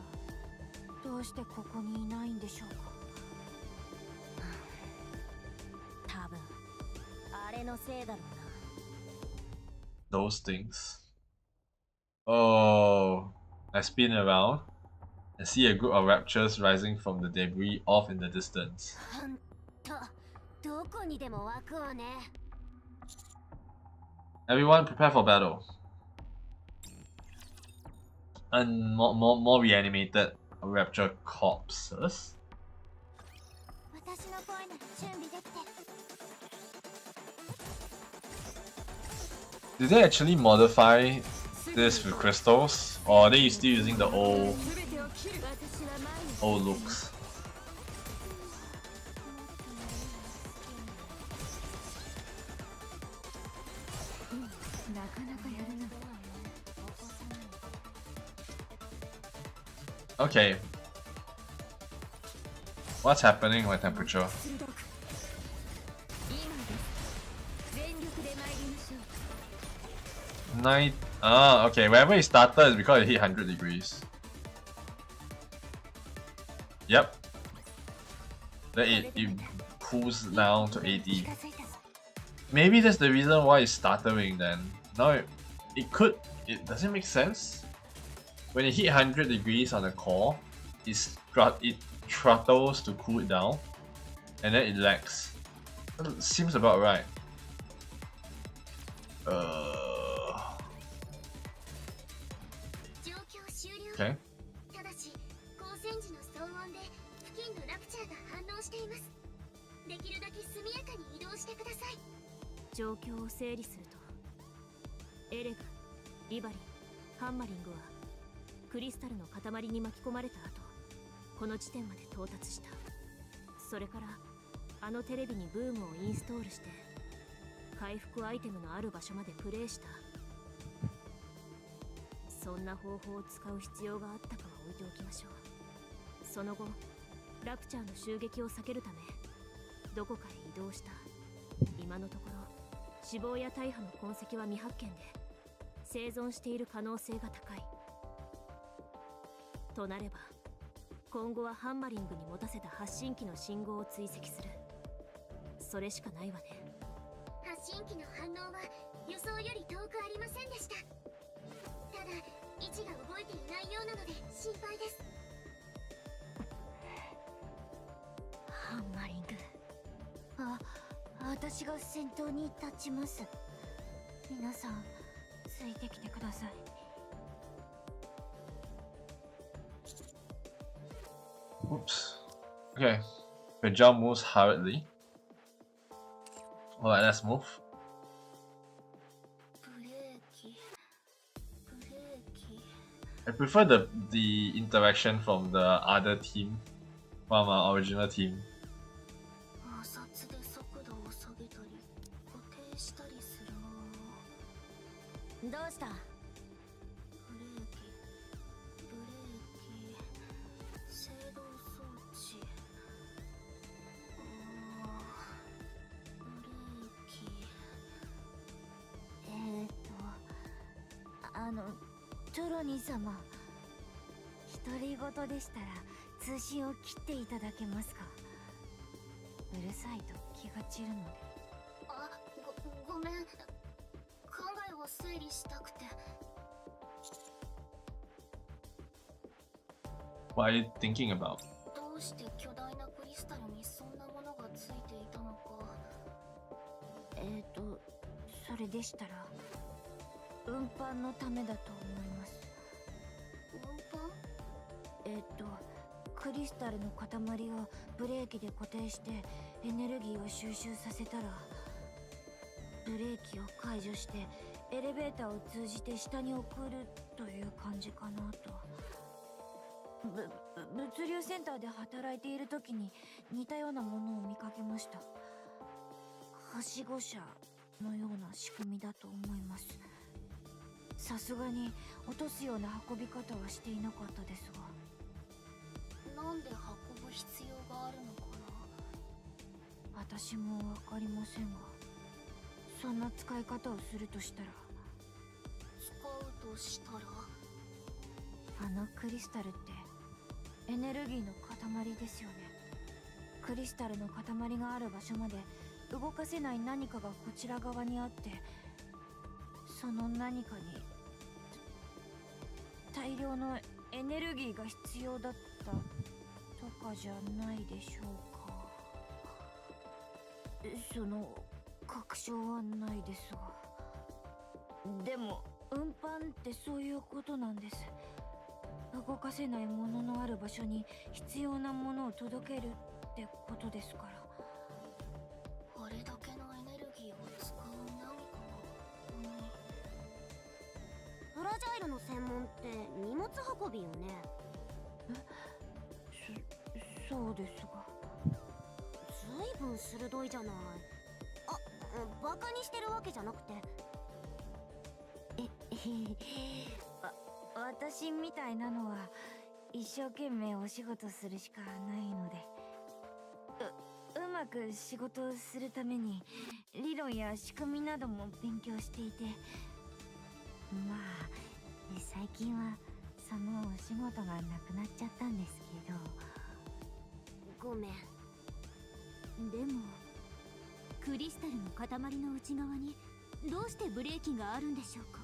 どうしてここにいないんでしょうか。多分あれのせいだろうな。Those things. Oh, I spin around and see a group of raptures rising from the debris off in the distance. ほんと、どこにでも湧くわね。Everyone prepare for battle. And more reanimated rapture corpses. 私の声なら準備できてる。Did they actually modify this with crystals? Or are they still using the old looks? Okay. What's happening with temperature? Okay, wherever it started is because it hit 100 degrees. Yep. Then it cools down to 80. Maybe that's the reason why it's stuttering then. Now it doesn't make sense. When it hit 100 degrees on the core, it throttles to cool it down, and then it lags. That seems about right. Okay. ただし、光線時の騒音で付近のラプチャーが反応しています。できるだけ速やかに移動してください。状況を整理すると、エレガ、リバリン、ハンマリングはクリスタルの塊に巻き込まれた後、この地点まで到達した。それからあのテレビにブームをインストールして回復アイテムのある場所までプレイした。そんな方法を使う必要があったかは置いておきましょう。その後ラプチャーの襲撃を避けるためどこかへ移動した。今のところ死亡や大破の痕跡は未発見で生存している可能性が高いとなれば、今後はハンマリングに持たせた発信機の信号を追跡する。それしかないわね。発信機の反応は予想より遠くありませんでした。ただ位置が動いていないようなので心配です。ハンマリング。私が先頭に立ちます。皆さんついてきてください。Oops. Okay. The jump moves hurriedly. Alright, let's move. ブレーキ I prefer the interaction from the other team, from our original team. 摩擦で速度を下げたり固定したりするな。どうした？ブレーキ制動装置。ブレーキ。トロニー様、独り言でしたら通信を切っていただけますか？うるさいと気が散るので。ごめん、考えを整理したくて。What are you thinking about? どうして巨大なクリスタルにそんなものがついていたのか。それでしたら運搬のためだと思います。運搬？クリスタルの塊をブレーキで固定してエネルギーを収集させたら、ブレーキを解除してエレベーターを通じて下に送るという感じかなと。物流センターで働いている時に似たようなものを見かけました。はしご車のような仕組みだと思います。さすがに落とすような運び方はしていなかったですが。なんで運ぶ必要があるのかな。私もわかりませんが、そんな使い方をするとしたら。使うとしたら、あのクリスタルってエネルギーの塊ですよね。クリスタルの塊がある場所まで動かせない何かがこちら側にあって、その何かに大量のエネルギーが必要だったとかじゃないでしょうか。その確証はないですが。でも運搬ってそういうことなんです。動かせないもののある場所に必要なものを届けるってことですから。あれだけのエネルギーを使う何かがフラジャイルの専門って荷物運びよね。そうですが。ずいぶん鋭いじゃない。バカにしてるわけじゃなくて。私みたいなのは一生懸命お仕事するしかないので、うまく仕事をするために理論や仕組みなども勉強していて、まあ最近はそのお仕事がなくなっちゃったんですけど。ごめん。でもクリスタルの塊の内側にどうしてブレーキがあるんでしょうか。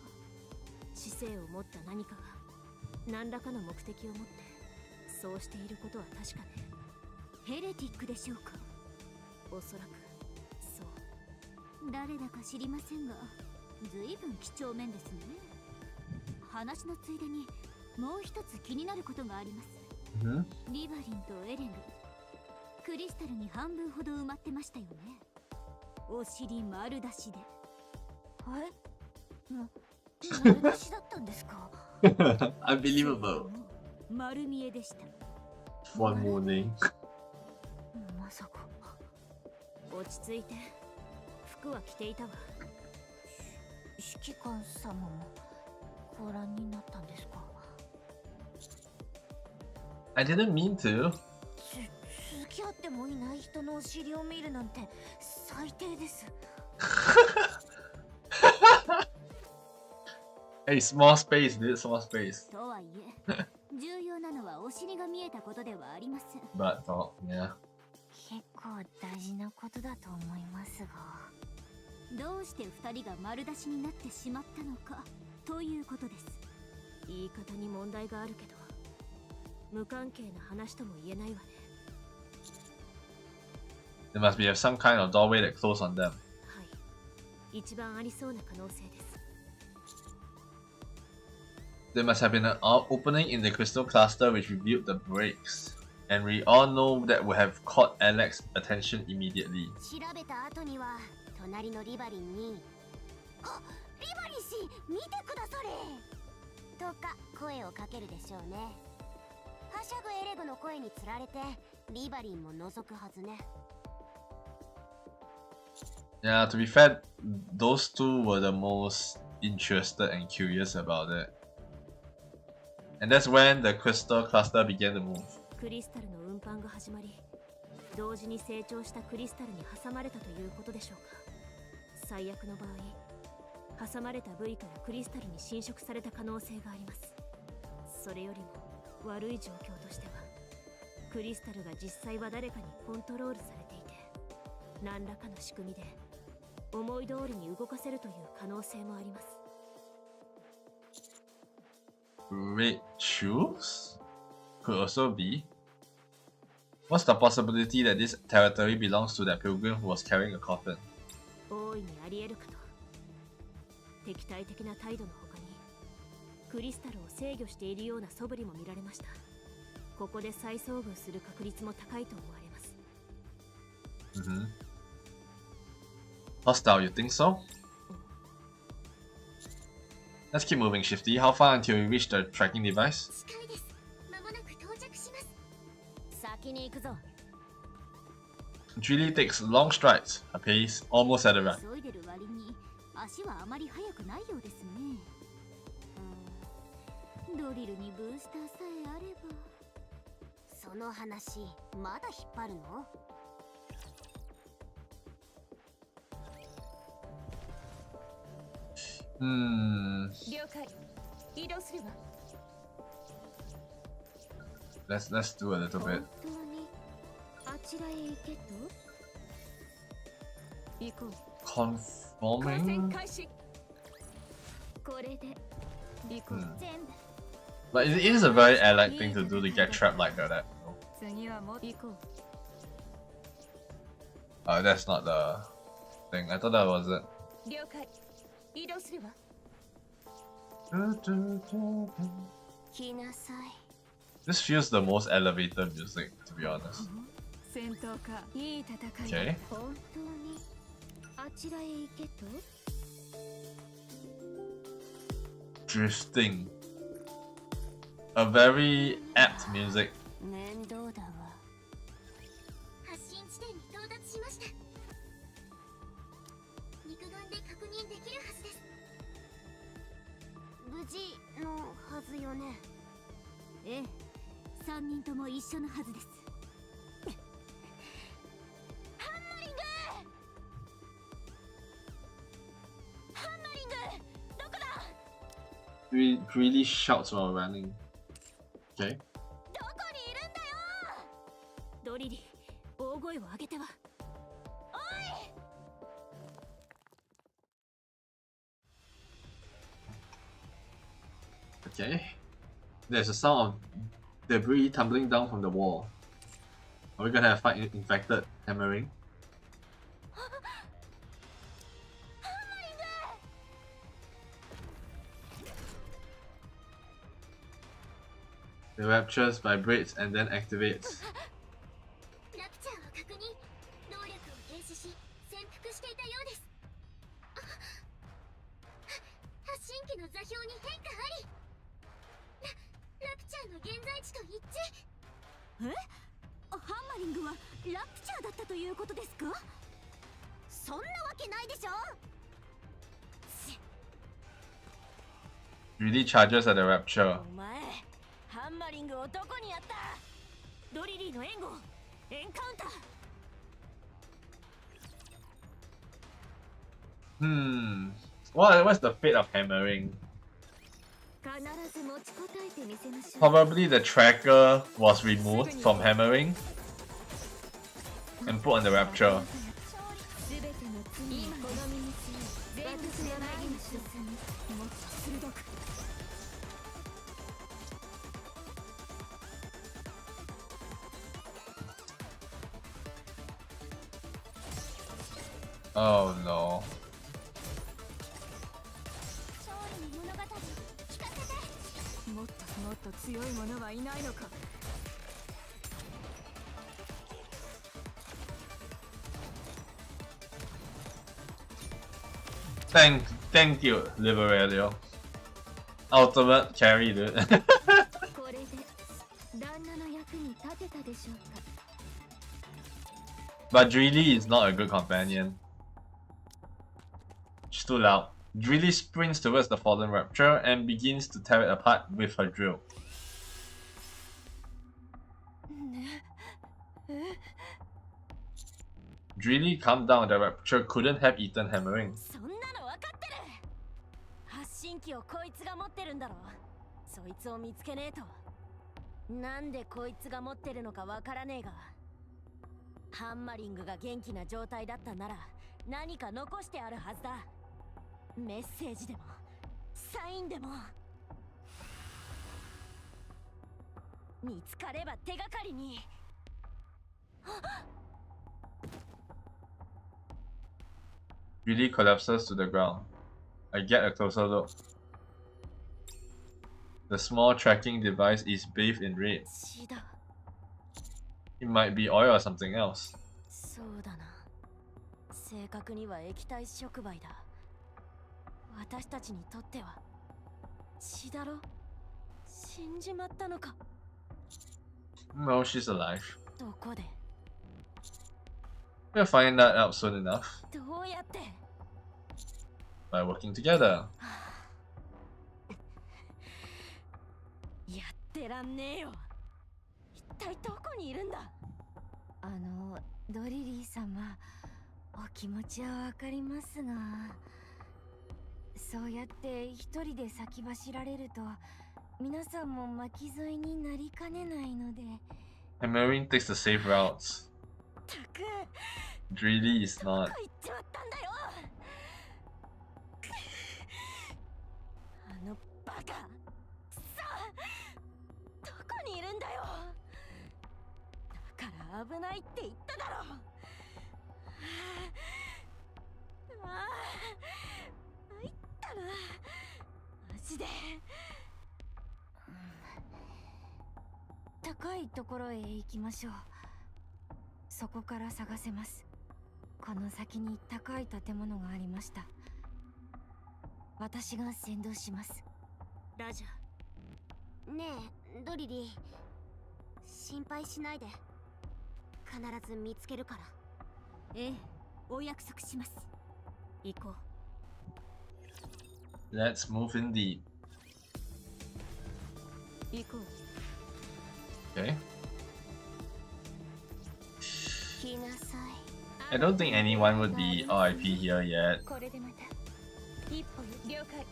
知性を持った何かが何らかの目的を持ってそうしていることは確かね。ヘレティックでしょうか。おそらくそう。誰だか知りませんが、随分几帳面ですね。話のついでにもう一つ気になることがあります。リバリンとエレグ、クリスタルに半分ほど埋まってましたよね。お尻丸出しで。丸出しだったんですか？Unbelievable. 丸見えでした。One morning. まさか。落ち着いて。服は着ていたわ。指揮官様もご覧になったんですか？ I didn't mean to. 付き合ってもいない人のお尻を見るなんて最低です。Hey, small space, dude. Small space. とはいえ、重要なのはお尻が見えたことではありません。But yeah. 結構大事なことだと思いますが。どうして二人が丸出しになってしまったのかということです。言い方に問題があるけど、無関係な話とも言えないわね。There must be some kind of doorway that closed on them. はい。一番ありそうな可能性です。There must have been an opening in the crystal cluster which revealed the breaks. And we all know that would have caught Alex's attention immediately. 調べた後には隣のリバリンに「あ、リバリン氏見てくだされ!」とか声をかけるでしょうね。はしゃぐエレグの声につられてリバリンも覗くはずね。Yeah, to be fair, those two were the most interested and curious about it. And that's when the crystal cluster began to move. クリスタルの運搬が始まり、同時に成長したクリスタルに挟まれたということでしょうか。最悪の場合、挟まれた部位からクリスタルに侵食された可能性があります。それよりも悪い状況としては、クリスタルが実際は誰かにコントロールされていて、何らかの仕組みで思い通りに動かせるという可能性もあります。Red shoes? Could also be. What's the possibility that this territory belongs to that pilgrim who was carrying a coffin? 大いにあり得るかと。敵対的な態度の他に、クリスタルを制御しているような素振りも見られました。ここで再遭遇する確率も高いと思われます。Hostile, you think so? Let's keep moving, Shifty. How far until we reach the tracking device? 近いです。まもなく到着します。先に行くぞ。It really takes long strides, a pace almost at a run. 急いでる割に足はあまり速くないようですね。ドリルにブースターさえあれば。その話まだ引っ張るの？了解。移動するわ。Let's do a little bit. 本当にあちらへ行けと？行こう。Conforming? 開始。これで行こう。全部。 But it is a very allied thing to do to get trapped like that.次はもう行こう。That's not the thing. I thought that was it. 了解。移動するわ。来なさい。This feels the most elevator music, to be honest. 戦闘か。いい戦い。Okay. 本当にあちらへ行けと？ Drifting. A very apt music. 面倒だわ。発進地点に到達しました。肉眼で確認できるはずです。無事のはずよね。ええ、3人とも一緒のはずです。ハンマリング！ハンマリング！どこだ？ Really shouts while running. Okay. どこにいるんだよ！ドリリ、大声を上げては。Okay. There's a sound of debris tumbling down from the wall. Are we gonna have fight infected hammering? The raptures vibrates and then activates. ラプチャーを確認。能力を停止し潜伏していたようです。発信機の座標に変化あり。ラプチャーの現在地と一致。ハンマリングはラプチャーだったということですか？そんなわけないでしょ。 Really charges at the rapture. お前ハンマリングをどこにやった？ドリリーの援護エンカウンター。What's the fate of hammering? 必ず持ちこたえてみせましょう。 Probably the tracker was removed from hammering and put on the rapture. すべての罪を好みにし、私の前に進み、もっと鋭く。 Oh no. 勝利の物語聞かせて。もっと強い者はいないのか。 Thank you, Liberadio. Ultimate carry, dude. これで旦那の役に立てたでしょうか。 But Drilly is not a good companion. She's too loud. Drilly sprints towards the fallen rapture and begins to tear it apart with her drill. Drilly calmed down. The rapture couldn't have eaten hammering. そんなの分かってる。発信機をこいつが持ってるんだろ。そいつを見つけねえと。なんでこいつが持ってるのか分からねえが、ハンマリングが元気な状態だったなら何か残してあるはずだ。メッセージでもサインでも。見つかれば手がかりに。 Drilly collapses to the ground. I get a closer look. The small tracking device is bathed in red. 血だ。 It might be oil or something else. そうだな。正確には液体触媒だ。私たちにとっては血だろ。死んじまったのか。 No, she's alive. どこで We'll find that out soon enough どうやって。 by working together. やってらんねえよ。一体どこにいるんだ。ドリリー様、お気持ちはわかりますが、そうやって一人で先走られると皆さんも巻き添えになりかねないので。 Hammering takes the safe routes. たく Drilly is どこ not. 行っちまったんだよ。あのバカ。さあ、どこにいるんだよ。だから危ないって言っただろ。ああ、参ったな。マジで。高いところへ行きましょう。そこから探せます。この先に高い建物がありました。私が先導します。ラジャ。ねえドリリー、心配しないで。必ず見つけるから。ええ、お約束します。行こう。 Let's move indeed. 行こう。 Okay. 来なさい。 I don't think anyone would be RIP here yet. これでまた一歩了解。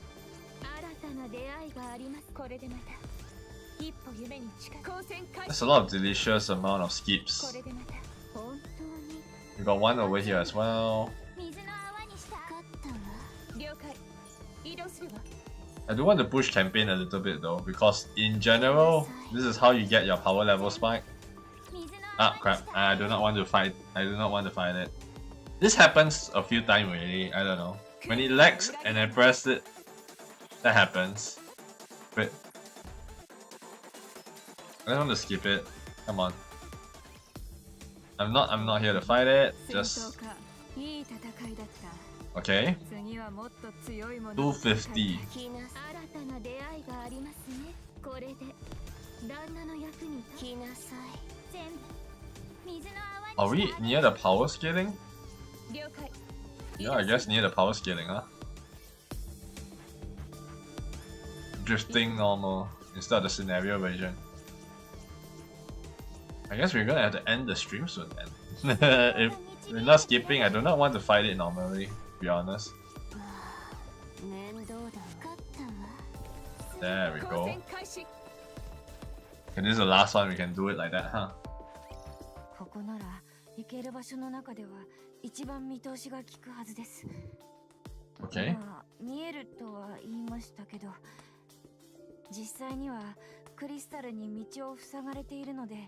新たな出会いがあります。これでまた一歩夢に近い。光線開 There's a lot of delicious amount of skips. これでまた本当に We got one over here as well. 水の泡にしたかったわ。了解。移動するわ。 I do want to push campaign a little bit though, because in general, this is how you get your power level spike. 水の Ah, crap. I do not want to fight. I do not want to fight it. This happens a few times already. I don't know. When it lags and I press it, that happens. But I don't want to skip it. Come on. I'm not here to fight it. Just okay. 250. 新たな出会いがありますね。これで旦那の役に立ちなさい。全部水の泡 Are に we near the power scaling? 了解。 Yeah, I guess near the power scaling, huh? Drifting normal instead of the scenario version. I guess we're gonna have to end the stream soon then. If we're not skipping, I do not want to fight it normally, to be honest. 面倒だ。勝ったわ。 There we go. 交戦開始。 Okay, this is the last one, we can do it like that, huh? ここなら行ける場所の中では一番見通しが効くはずです。 Okay. まあ見えるとは言いましたけど、実際にはクリスタルに道を塞がれているので、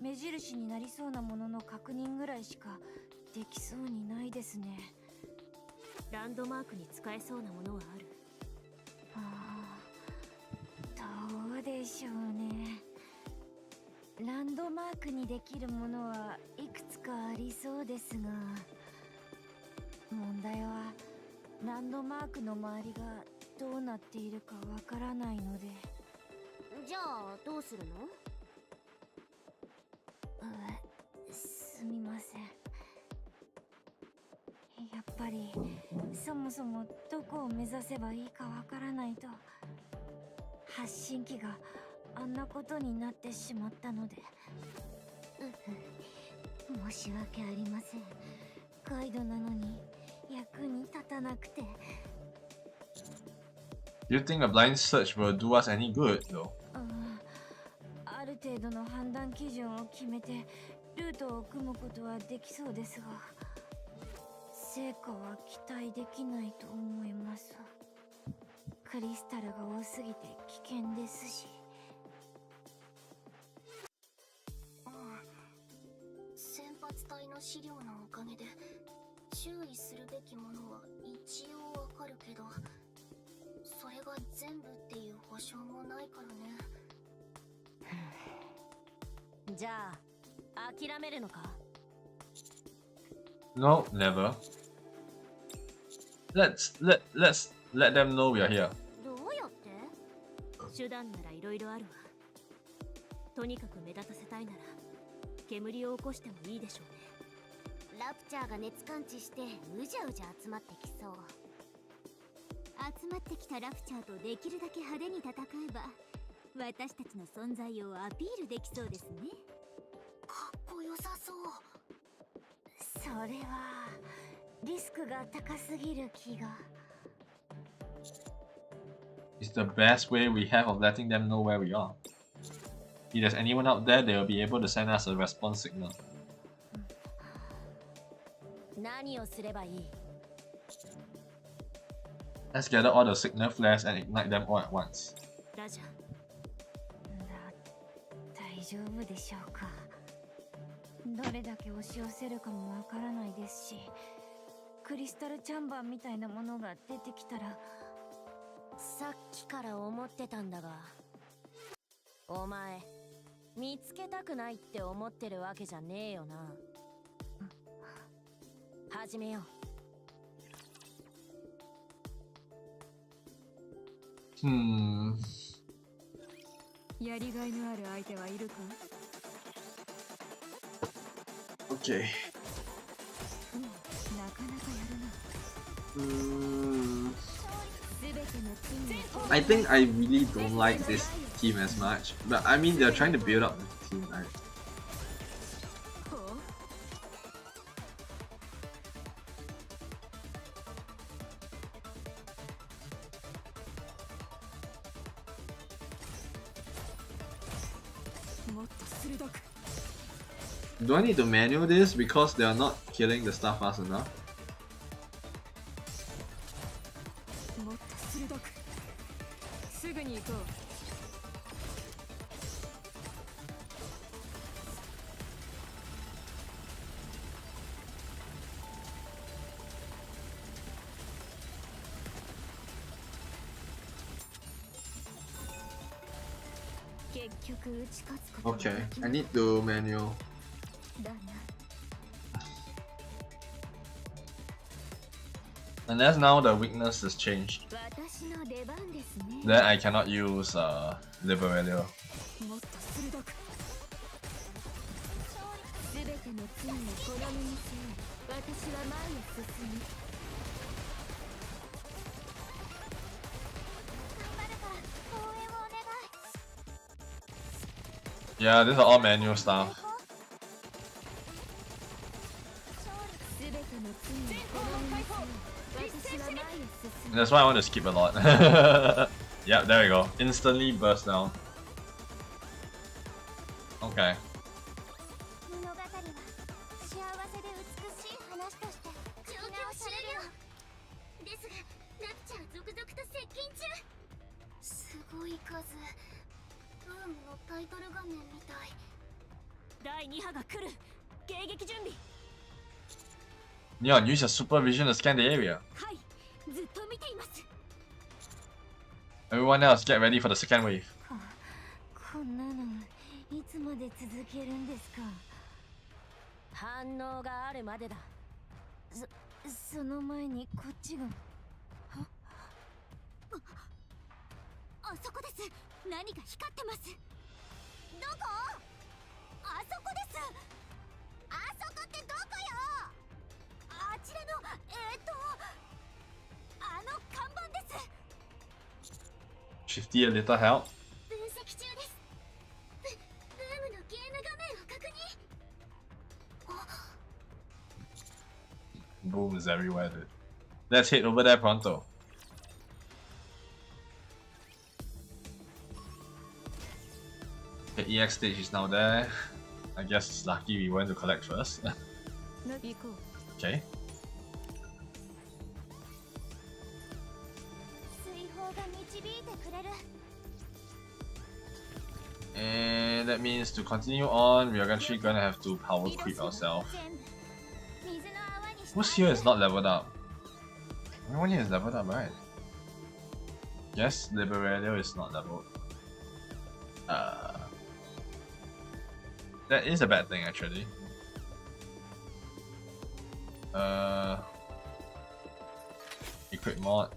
目印になりそうなものの確認ぐらいしかできそうにないですね。ランドマークに使えそうなものはある？どうでしょうね。ランドマークにできるものはいくつかありそうですが、問題はランドマークの周りがどうなっているかわからないので。じゃあどうするの？すみません。やっぱりそもそもどこを目指せばいいかわからないと、発信機があんなことになってしまったので。申し訳ありません。ガイドなのに役に立たなくて。You think a blind search will do us any good, though? ある程度の判断基準を決めてルートを組むことはできそうですが、成果は期待できないと思います。クリスタルが多すぎて危険ですし。先発隊の資料のおかげで注意するべきものは一応わかるけど、それが全部っていう保証もないからね。じゃあ諦めるのか？ No, never. Let them know we are here. どうやって？手段ならいろいろあるわ。とにかく目立たせたいなら煙を起こしてもいいでしょうね。ラプチャーが熱感知してうじゃうじゃ集まってきそう。集まってきたラプチャーとできるだけ派手に戦えば私たちの存在をアピールできそうですね。かっこよさそう。それはリスクが高すぎる気が。It's the best way we have of letting them know where we are. If there's anyone out there, they will be able to send us a response signal. 何をすればいい？ Let's gather all the signal flares and ignite them all at once. ラジャ大丈夫でしょうか。どれだけ押し寄せるかもわからないですし、クリスタルチャンバーみたいなものが出てきたら。さっきから思ってたんだが、お前見つけたくないって思ってるわけじゃねえよな。始めよう。やりがいのある相手はいるか？ Okay. なかなかやるな。I think I really don't like this team as much, but I mean they're trying to build up the team, right? Do I need to manual this because they are not killing the stuff fast enough? もっと鋭く。すぐに行こう。Okay, I need to manual. Unless now the weakness is changed. Then I cannot use Liberator. Yeah, these are all manual stuff. That's why I want to skip a lot. Yeah, there we go. Instantly burst down. Okay. Neon, use your supervision to scan the area. Everyone else, get ready for the second wave. こんなのいつまで続けるんですか。反応があるまでだ。その前にこっちが。あそこです。何か光ってます。どこ？あそこです。あそこってどこよ？あちらのあの看板です。Shifty a little help. 分析中です。ブームのゲーム画面を確認。 Boom is everywhere, dude. Let's head over there pronto. The EX stage is now there. I guess it's lucky we went to collect first. Okay. And that means to continue on, we are actually gonna have to power creep ourselves. Who's here is not leveled up? Everyone here is leveled up, right? Yes, Liberator is not leveled. That is a bad thing actually. Equip mod.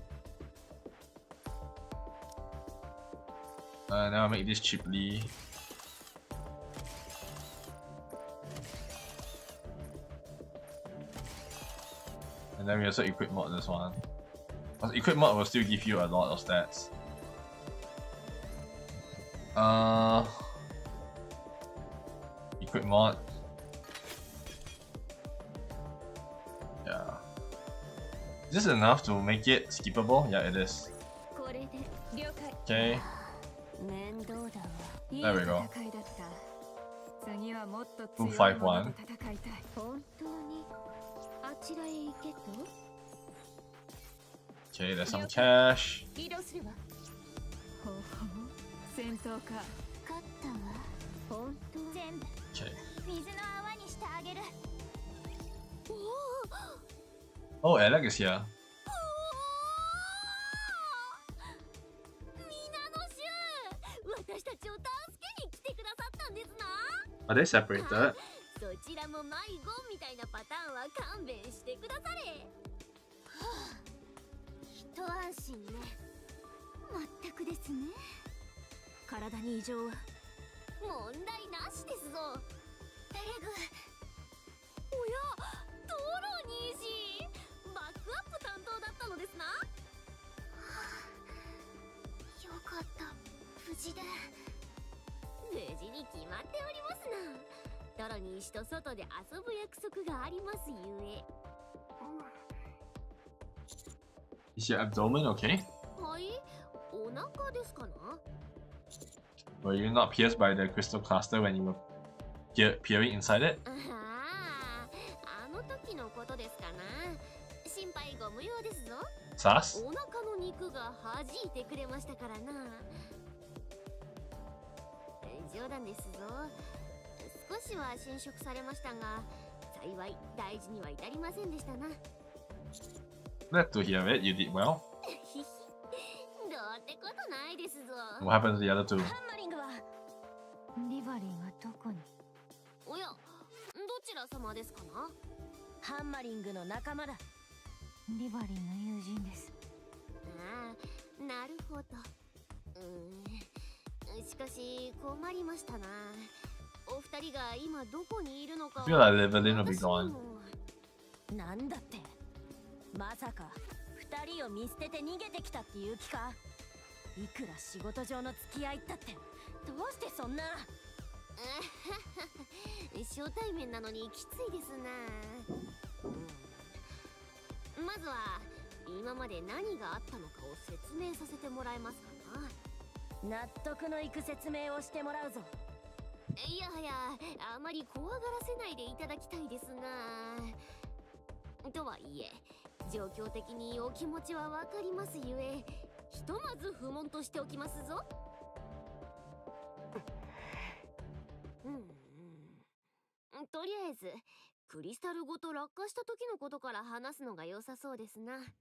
Now I'll make this cheaply. And then we also equip mod this one. Because equip mod will still give you a lot of stats. Equip mod. Yeah. Is this enough to make it skippable? Yeah, it is. Okay. There we go. 251. Okay, there's some cash. Okay. Oh, Alec is here. Are they separated? そちらも迷子みたいなパターンは勘弁してくだされ。一安心ね。全くですね。体に異常は問題なしですぞ。テレグ。おや、トロニー氏。バックアップ担当だったのですな。よかった、無事で。無事に決まっておりますな。トロニー氏と外で遊ぶ約束がありますゆえ。Is your abdomen okay? はい、お腹ですかな。Were you not pierced by the crystal cluster when you were peering inside it? あの時のことですかな。心配ご無用ですぞ。Sus? お腹の肉が弾いてくれましたからな。冗談ですぞ。少しは侵食されましたが、幸い大事には至りませんでしたな。Glad to hear it. You did well. どうってことないですぞ。What happened to the other two? ハンマリングはリバリーがどこに？おや、どちら様ですかな？ハンマリングの仲間だ。リバリーの友人です。ああ、なるほど。しかし困りましたな。お二人が今どこにいるのか。I feel like Levelin will be gone. なんだって、まさか二人を見捨てて逃げてきたっていう気か？いくら仕事上の付き合いったってどうしてそんな。初対面なのにきついですな。まずは今まで何があったのかを説明させてもらえますかな。納得のいく説明をしてもらうぞ。いやはや、あまり怖がらせないでいただきたいですな。とはいえ、状況的にお気持ちはわかりますゆえ、ひとまず不問としておきますぞ。とりあえずクリスタルごと落下した時のことから話すのが良さそうですな。うわー、落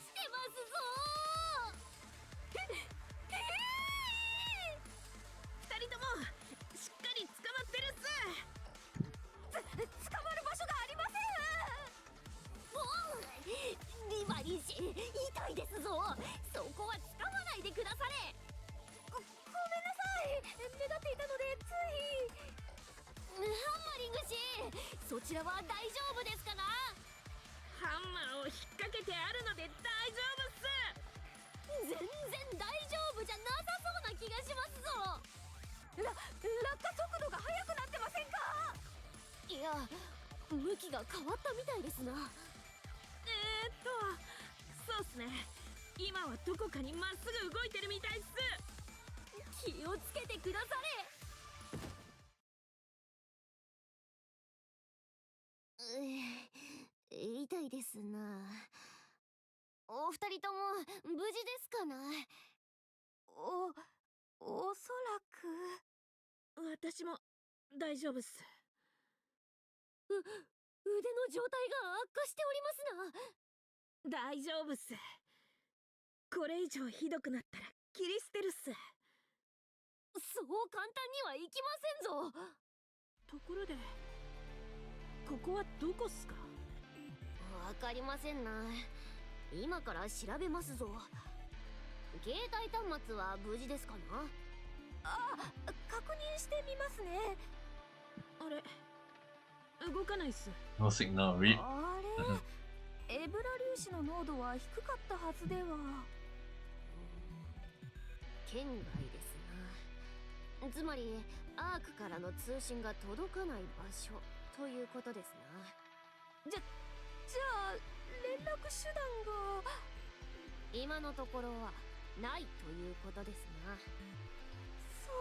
ちてますぞー。二人ともしっかり捕まってるっす。捕まる場所がありません。リバリー氏、痛いですぞ。そこは捕まないでくだされ。ごめんなさい、目立っていたのでつい。ハンマリング氏、そちらは大丈夫ですかな？ハンマーを引っ掛けてあるので大丈夫っす。全然大丈夫じゃなさそうな気がしますぞ。落下速度が速くなってませんか？いや、向きが変わったみたいですな。そうっすね。今はどこかにまっすぐ動いてるみたいっす。気をつけてくだされ。痛いですな。お二人とも無事ですかな？おそらく。私も大丈夫っす。腕の状態が悪化しておりますな。大丈夫っす。これ以上ひどくなったら切り捨てるっす。そう簡単にはいきませんぞ。ところで、ここはどこっすか？わかりませんな。今から調べますぞ。携帯端末は無事ですかな？確認してみますね。あれ、動かないっす。 No signal, read. あれ、エブラ粒子の濃度は低かったはずでは。圏外ですな。つまりアークからの通信が届かない場所ということですな。じゃあ連絡手段が。今のところはないということですな。そ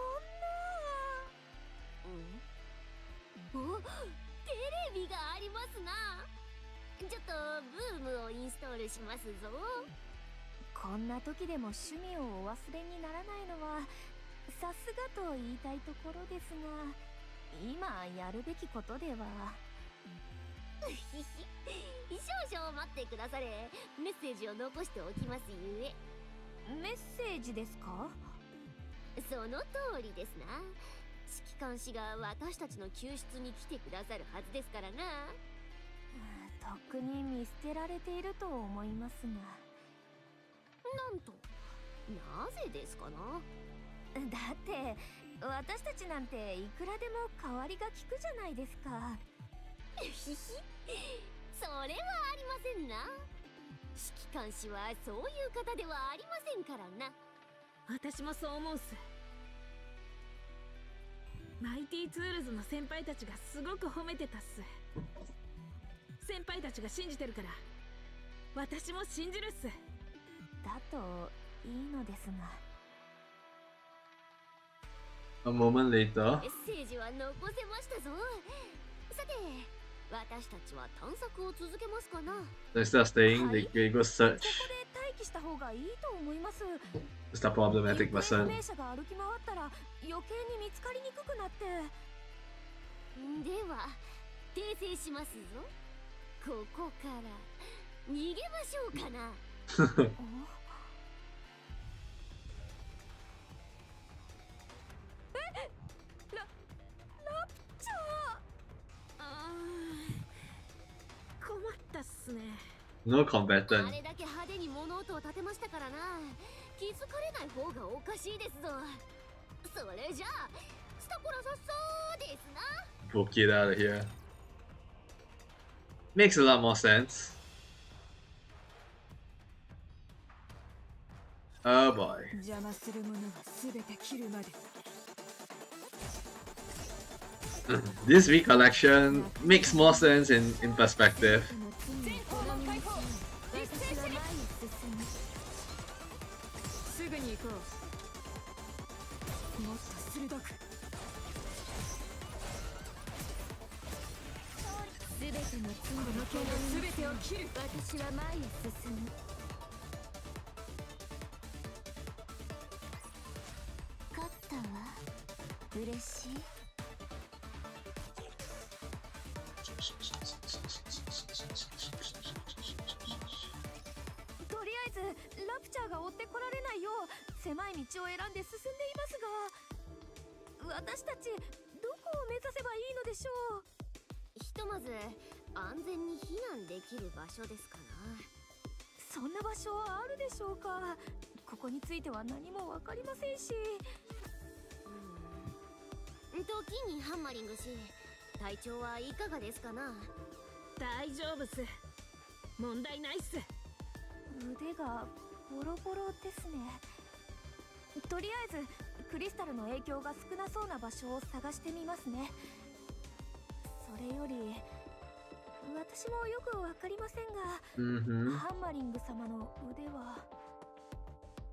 んな。お、テレビがありますな。ちょっとブームをインストールしますぞ。こんな時でも趣味をお忘れにならないのはさすがと言いたいところですが、今やるべきことでは。少々待ってくだされ。メッセージを残しておきますゆえ。メッセージですか？その通りですな。指揮官士が私たちの救出に来てくださるはずですからな。とっくに見捨てられていると思いますが。なんと、なぜですかな？だって私たちなんていくらでも代わりが利くじゃないですか。それはありませんな。指揮官士はそういう方ではありませんからな。私もそう思うっす。マイティツールズの先輩たちがすごく褒めてたっす。先輩たちが信じてるから私も信じるっす。だといいのですが。A moment later. メッセージは残せましたぞ。さて、私たちは探索を続けますかな。 So instead of staying, they go そこ search で待機した方がいいと思います。 just a problematic 行方不 person. 明者が歩き回ったら余計に見つかりにくくなって。では訂正しますぞ。ここから逃げましょうかな。すね。 No あ combatant. れだけ派手に物音を立てましたからな。気づかれない方がおかしいですぞ。それじゃあスタコラさそうですな。 Book it out of here. Makes a lot more sense. Oh boy. 邪魔するものはすべて切るまで。 This recollection makes more sense in perspective. すぐに行こう。もっと鋭く。すべての罪の剣のすべてを切る。私は前へ進む。勝ったわ。嬉しい。とりあえずラプチャーが追ってこられないよう狭い道を選んで進んでいますが、私たちどこを目指せばいいのでしょう。ひとまず安全に避難できる場所ですかな。そんな場所はあるでしょうか。ここについては何もわかりませんし。時にハンマリングし、体調はいかがですかな。大丈夫っす。問題ないっす。腕がボロボロですね。とりあえずクリスタルの影響が少なそうな場所を探してみますね。それより私もよくわかりませんが、ハンマリング様の腕は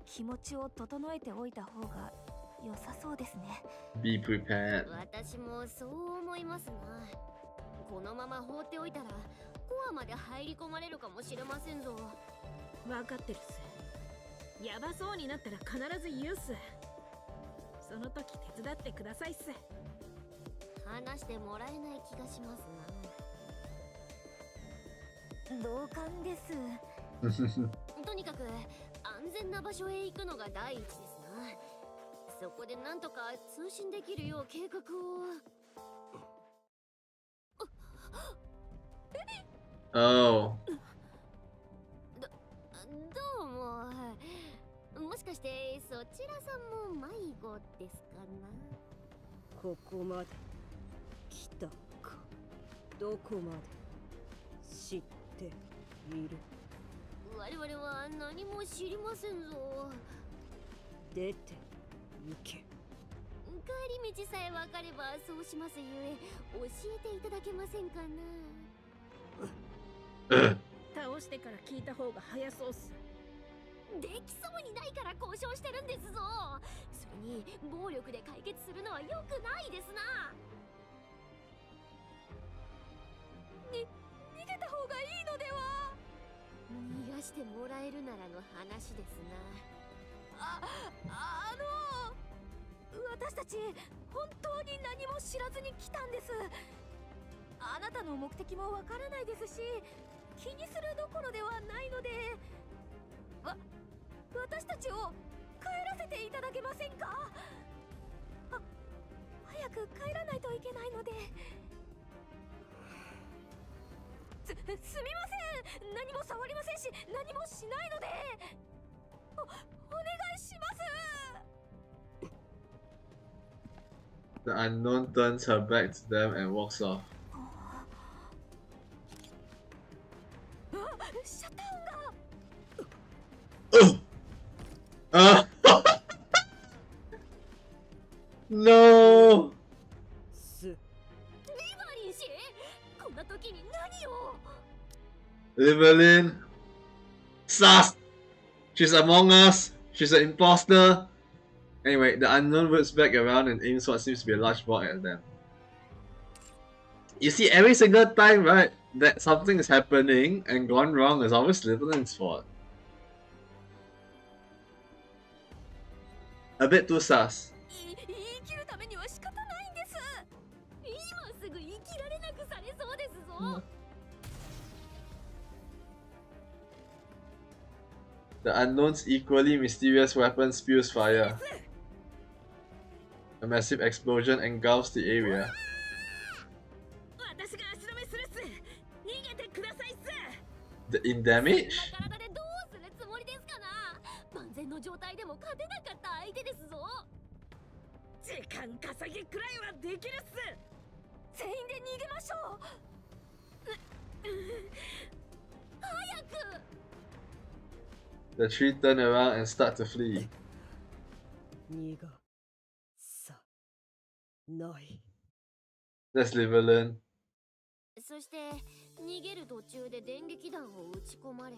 気持ちを整えておいた方が良さそうですね。 Be prepared. 私もそう思いますな。このまま放っておいたらコアまで入り込まれるかもしれませんぞ。分かってるっす。ヤバそうになったら必ず言うっす。その時手伝ってくださいっす。話してもらえない気がします同感です。な。とにかく安全な場所へ行くのが第一ですな。そこでなんとか通信できるよう計画を。Oh. どうも。もしかしてそちらさんも迷子ですかな。ここまで来たか。どこまで知っている。我々は何も知りませんぞ。出て行け。帰り道さえ分かればそうしますゆえ教えていただけませんかな。倒してから聞いた方が早そうっす。できそうにないから交渉してるんですぞ。それに暴力で解決するのは良くないですな。逃げた方がいいのでは。逃がしてもらえるならの話です私たち本当に何も知らずに来たんです。あなたの目的もわからないですし、気にするどころではないので、私たちを帰らせていただけませんか。早く帰らないといけないので。すみません。何も触りませんし何もしないのでお願いします。 The unknown turns her back to them and walks off. シャッター音が。No! す。リバリン氏、こんな時に何を。 Evelyn! Sus! She's among us! She's an imposter! Anyway, the unknown whips back around and aims what seems to be a large ball at them. You see, every single time, right, that something is happening and gone wrong is always Evelyn's fault. A bit too sus. 生きるためには仕方ないんです。今すぐ生きられなくされそうですぞ。The unknown's equally mysterious weapon spews fire. A massive explosion engulfs the area. 私が足止めするっす。逃げてくださいっす。in damage? そんな体でどうするつもりですかな。万全の状態でも勝てなかった相手ですぞ。時間稼ぎくらいはできるっす。全員で逃げましょう。早く。 The three turn around and start to flee. 逃がさない。 That's Liverland. そして逃げる途中で電撃弾を撃ち込まれ、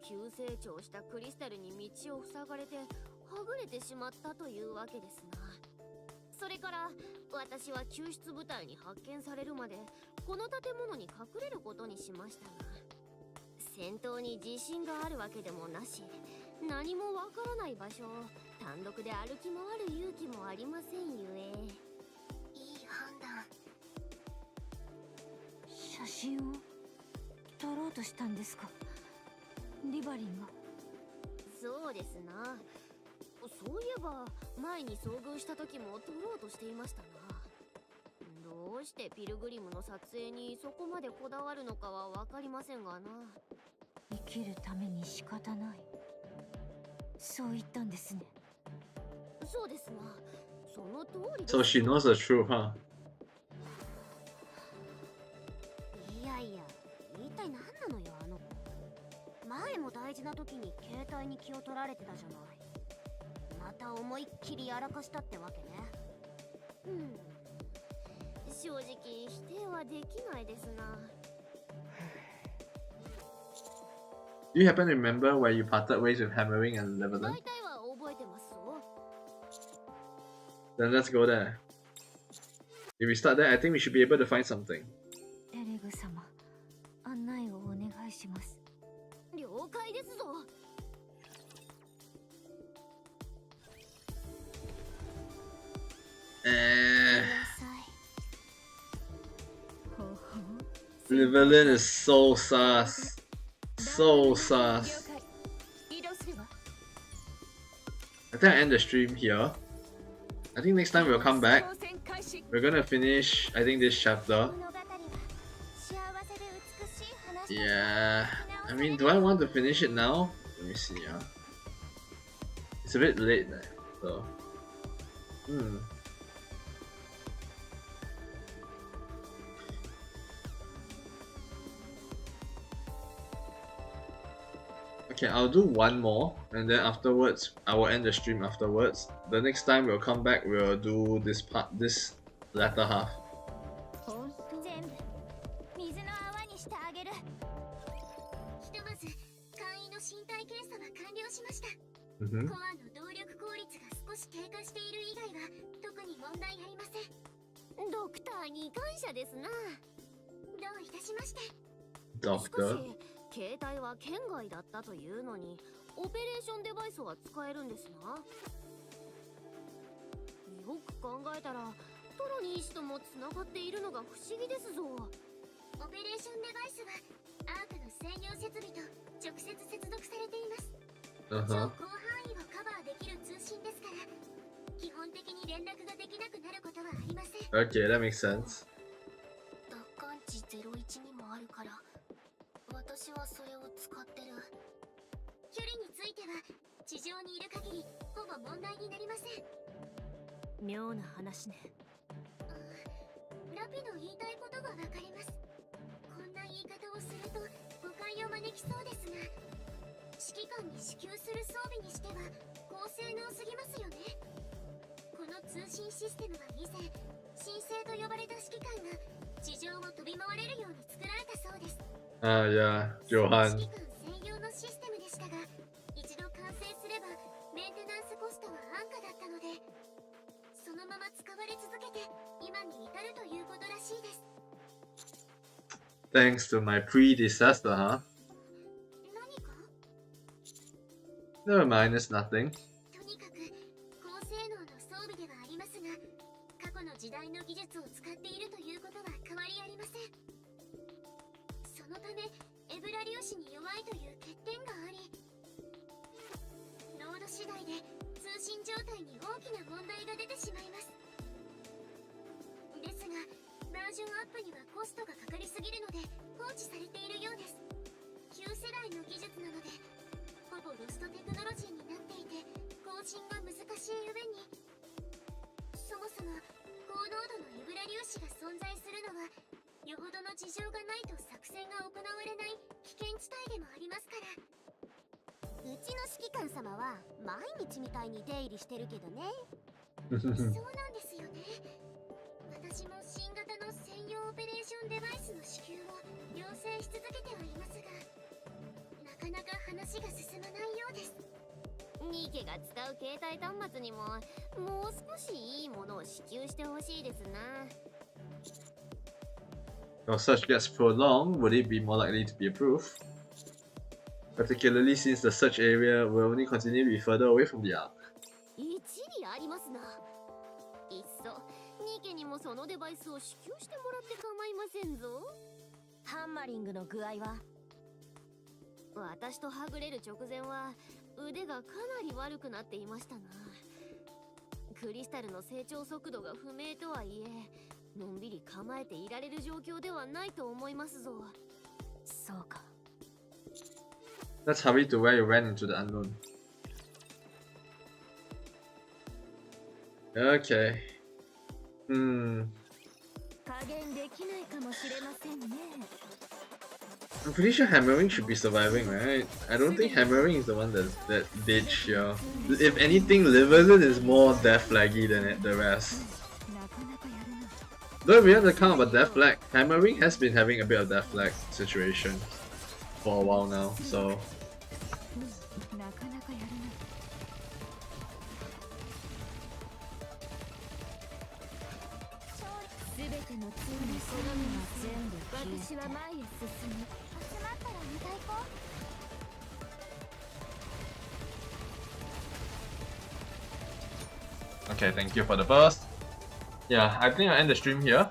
急成長したクリスタルに道を塞がれてはぐれてしまったというわけですな。それから私は救出部隊に発見されるまでこの建物に隠れることにしましたが、戦闘に自信があるわけでもなし、何もわからない場所を単独で歩き回る勇気もありませんゆえ。いい判断。写真を撮ろうとしたんですか、リバリンが。そうですな。そういえば前に遭遇した時も撮ろうとしていましたな。どうしてピルグリムの撮影にそこまでこだわるのかは分かりませんがな。生きるために仕方ない、そう言ったんですね。そうですな。その通りです。 So she knows the truth, huh? いやいや、一体何なのよあの子。前も大事な時に携帯に気を取られてたじゃない。また思いっきりやらかしたってわけね。正直否定はできないですな。Do you happen to remember where you parted ways with Hammering and Lebanon? 大体は覚えてますぞ。 Then let's go there. If we start there, I think we should be able to find something. エレグ様、案内をお願いします。了解ですぞ。Liverland is so sus. So sus. 移動すれば。 I think I end the stream here. I think next time we'll come back. We're gonna finish, I think, this chapter. 物語は幸せで美しい話。 Yeah. I mean, do I want to finish it now? Let me see, It's a bit late there, so. Okay, I'll do one more, and then afterwards, I will end the stream afterwards. The next time we'll come back, we'll do this latter half. 全部水の泡にしてあげる。ひとまず簡易の身体検査は完了しました。コアの動力効率が少し低下している以外は特に問題ありません。ドクターに感謝ですな。どういたしまして。し Doctor. かし携帯は圏外だったというのにオペレーションデバイスは使えるんですな。よく考えたらトロニー氏ともつながっているのが不思議ですぞ。オペレーションデバイスはアークの専用設備と直接接続されています。超広範囲をカバーできる通信ですから、基本的に連絡ができなくなることはありません。 Okay, that makes sense. 奪還値01にもあるから、私はそれを使ってる。距離については地上にいる限りほぼ問題になりません。妙な話ね。ラピの言いたいことがわかります。こんな言い方をすると誤解を招きそうですが、指揮官に支給する装備にしては高性能すぎますよね。この通信システムは以前神聖と呼ばれた指揮官が地上を飛び回れるように作られたそうです。Yeah, Johan. 指揮官専用のシステムでしたが、一度完成すればメンテナンスコストは安価だったので、そのまま使われ続けて今に至るということらしいです。 Thanks to my predecessor, huh? 何か Never mind, it's nothing. とにかく高性能の装備ではありますが、過去の時代の技術を使っているということは変わりありません。そのためエブラ粒子に弱いという欠点があり、ロード次第で通信状態に大きな問題が出てしまいます。ですがバージョンアップにはコストがかかりすぎるので放置されているようです。信が難しい上に、そもそも高濃度のイブラ粒子が存在するのはよほどの事情がないと作戦が行われない危険地帯でもありますから。うちの指揮官様は毎日みたいに出入りしてるけどね。そうなんですよね。私も新型の専用オペレーションデバイスの支給を要請し続けてはいますが、なかなか話が進まないようです。ニーケが使う携帯端末にももう少しいいものを支給してほしいですな。If search gets prolonged, would it be more likely to be approved? Particularly since the search area will only continue to be further away from the ark. 一理ありますな。いっそニーケにもそのデバイスを支給してもらって構いませんぞ。ハンマリングの具合は？私とはぐれる直前は腕がかなり悪くなっていましたな。クリスタルの成長速度が不明とはいえ、のんびり構えていられる状況ではないと思いますぞ。そうか。Let's hurry to where you ran into the unknown. Okay. 加減できないかもしれませんね。I'm pretty sure hammering should be surviving, right? I don't think hammering is the one that ditched here. If anything, Liverland is more death flaggy than the rest. Though if we have to count about death flag, hammering has been having a bit of death flag situation for a while now, so... Okay, thank you for the burst. Yeah, I think I'll end the stream here.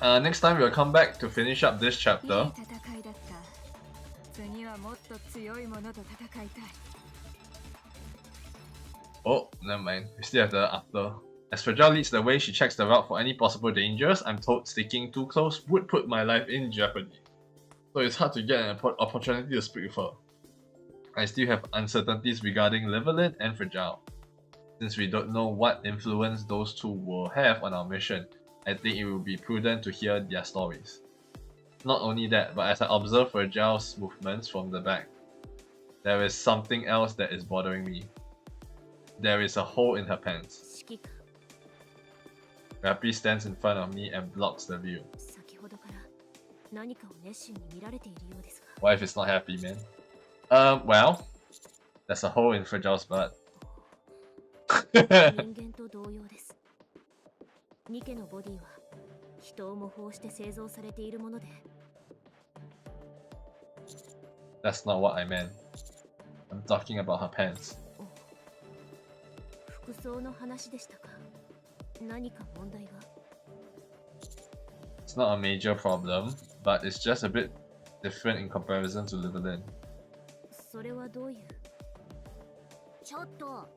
Next time we'll come back to finish up this chapter. Oh, never mind. We still have the after. As Fragile leads the way, she checks the route for any possible dangers. I'm told sticking too close would put my life in jeopardy. So it's hard to get an opportunity to speak with her. I still have uncertainties regarding Liverland and Fragile. Since we don't know what influence those two will have on our mission, I think it will be prudent to hear their stories. Not only that, but as I observe Fragile's movements from the back, there is something else that is bothering me. There is a hole in her pants. Rappy stands in front of me and blocks the view. What if it's not happy, man? Well, there's a hole in Fragile's butt. 人間と同様です。ニケのボディは人を模倣して製造されているもので。That's not what I meant. I'm talking about her pants. 服装の話でしたか。何か問題が。It's not a major problem, but it's just a bit different in comparison to Liverland. それはどういう？ちょっと。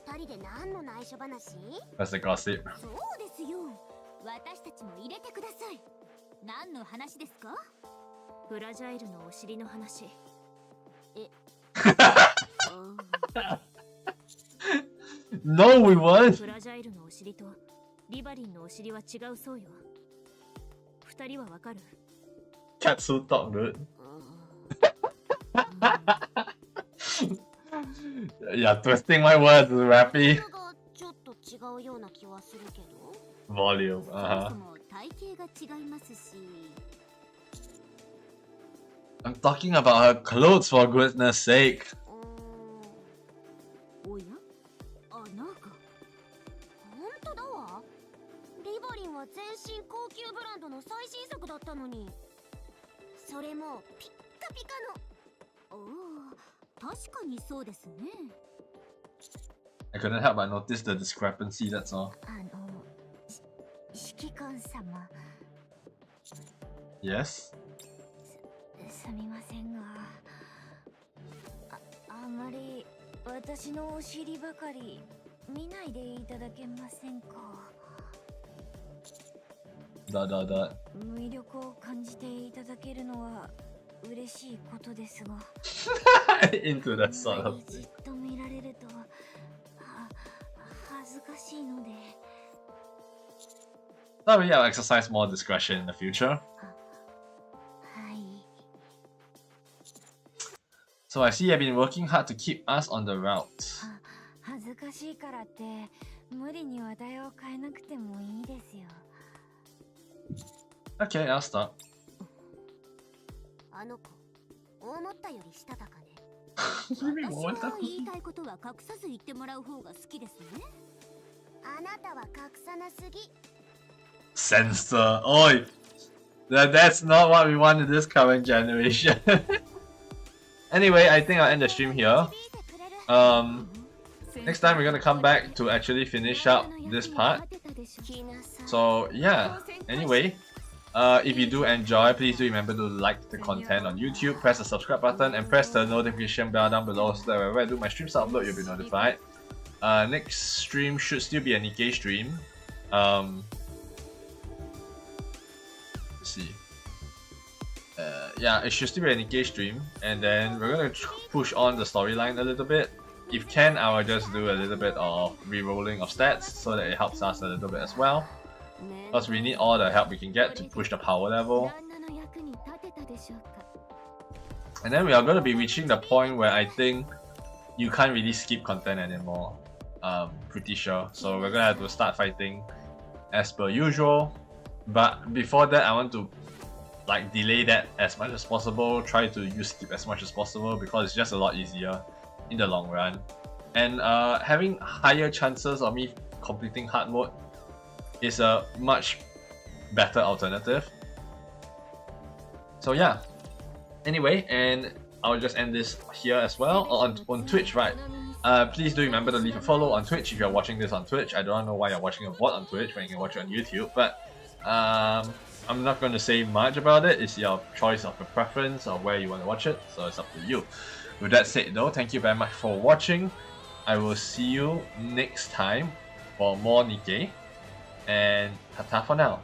2人で何の内緒話？ That's the gossip. そうですよ。私たちも入れてください。何の話ですか？フラジャイルのお尻の話。No, we won't. フラジャイルのお尻とリバリンのお尻は違うそうよ。2人はわかる？ Katsu talk, dude. You're twisting my words, Rappy. ちょっと違うような気はするけど。Volume, そもそも体型が違いますし。I'm talking about her clothes, for goodness sake. おや？あ、なんか本当だわ。リバリンは全身高級ブランドの最新作だったのに。それもピッカピカの。おお、確かにそうですね。I couldn't help but notice the discrepancy, that's all. 指揮官様。Yes? すみませんが、あまり私のお尻ばかり見ないでいただけませんか。だ。魅力を感じていただけるのは嬉しいことですが。Into that sort of じっと見られると難しいので。 So maybe I'll exercise more discretion in the future. はい。 So I see you've been working hard to keep us on the route. 恥ずかしいからって無理に話題を変えなくてもいいですよ。 Okay, I'll start. あの子思ったよりしたたかね。私 What は the- 言いたいことは隠さず言ってもらう方が好きですね。あなたは隠さなすぎ。 Censor. Oi! That's not what we want in this current generation. Anyway, I think I'll end the stream here. Next time we're gonna come back to actually finish up this part. So yeah, anyway, if you do enjoy, please do remember to like the content on YouTube, press the subscribe button, and press the notification bell down below so that whenever I do my streams upload, you'll be notified. Next stream should still be a Nikke stream. Let's see. Yeah, it should still be a Nikke stream, and then we're gonna push on the storyline a little bit. If can, I will just do a little bit of re-rolling of stats so that it helps us a little bit as well. Because we need all the help we can get to push the power level. And then we are going to be reaching the point where I think you can't really skip content anymore. Pretty sure. So we're going to have to start fighting as per usual. But before that, I want to like delay that as much as possible. Try to use skip as much as possible because it's just a lot easier in the long run. And having higher chances of me completing hard mode is a much better alternative. So yeah. Anyway, and I'll just end this here as well. On Twitch, right? Please do remember to leave a follow on Twitch if you're watching this on Twitch. I don't know why you're watching a VOD on Twitch when you can watch it on YouTube, but I'm not going to say much about it. It's your choice of a preference or where you want to watch it, so it's up to you. With that said though, thank you very much for watching. I will see you next time for more Nikke, and ta-ta for now.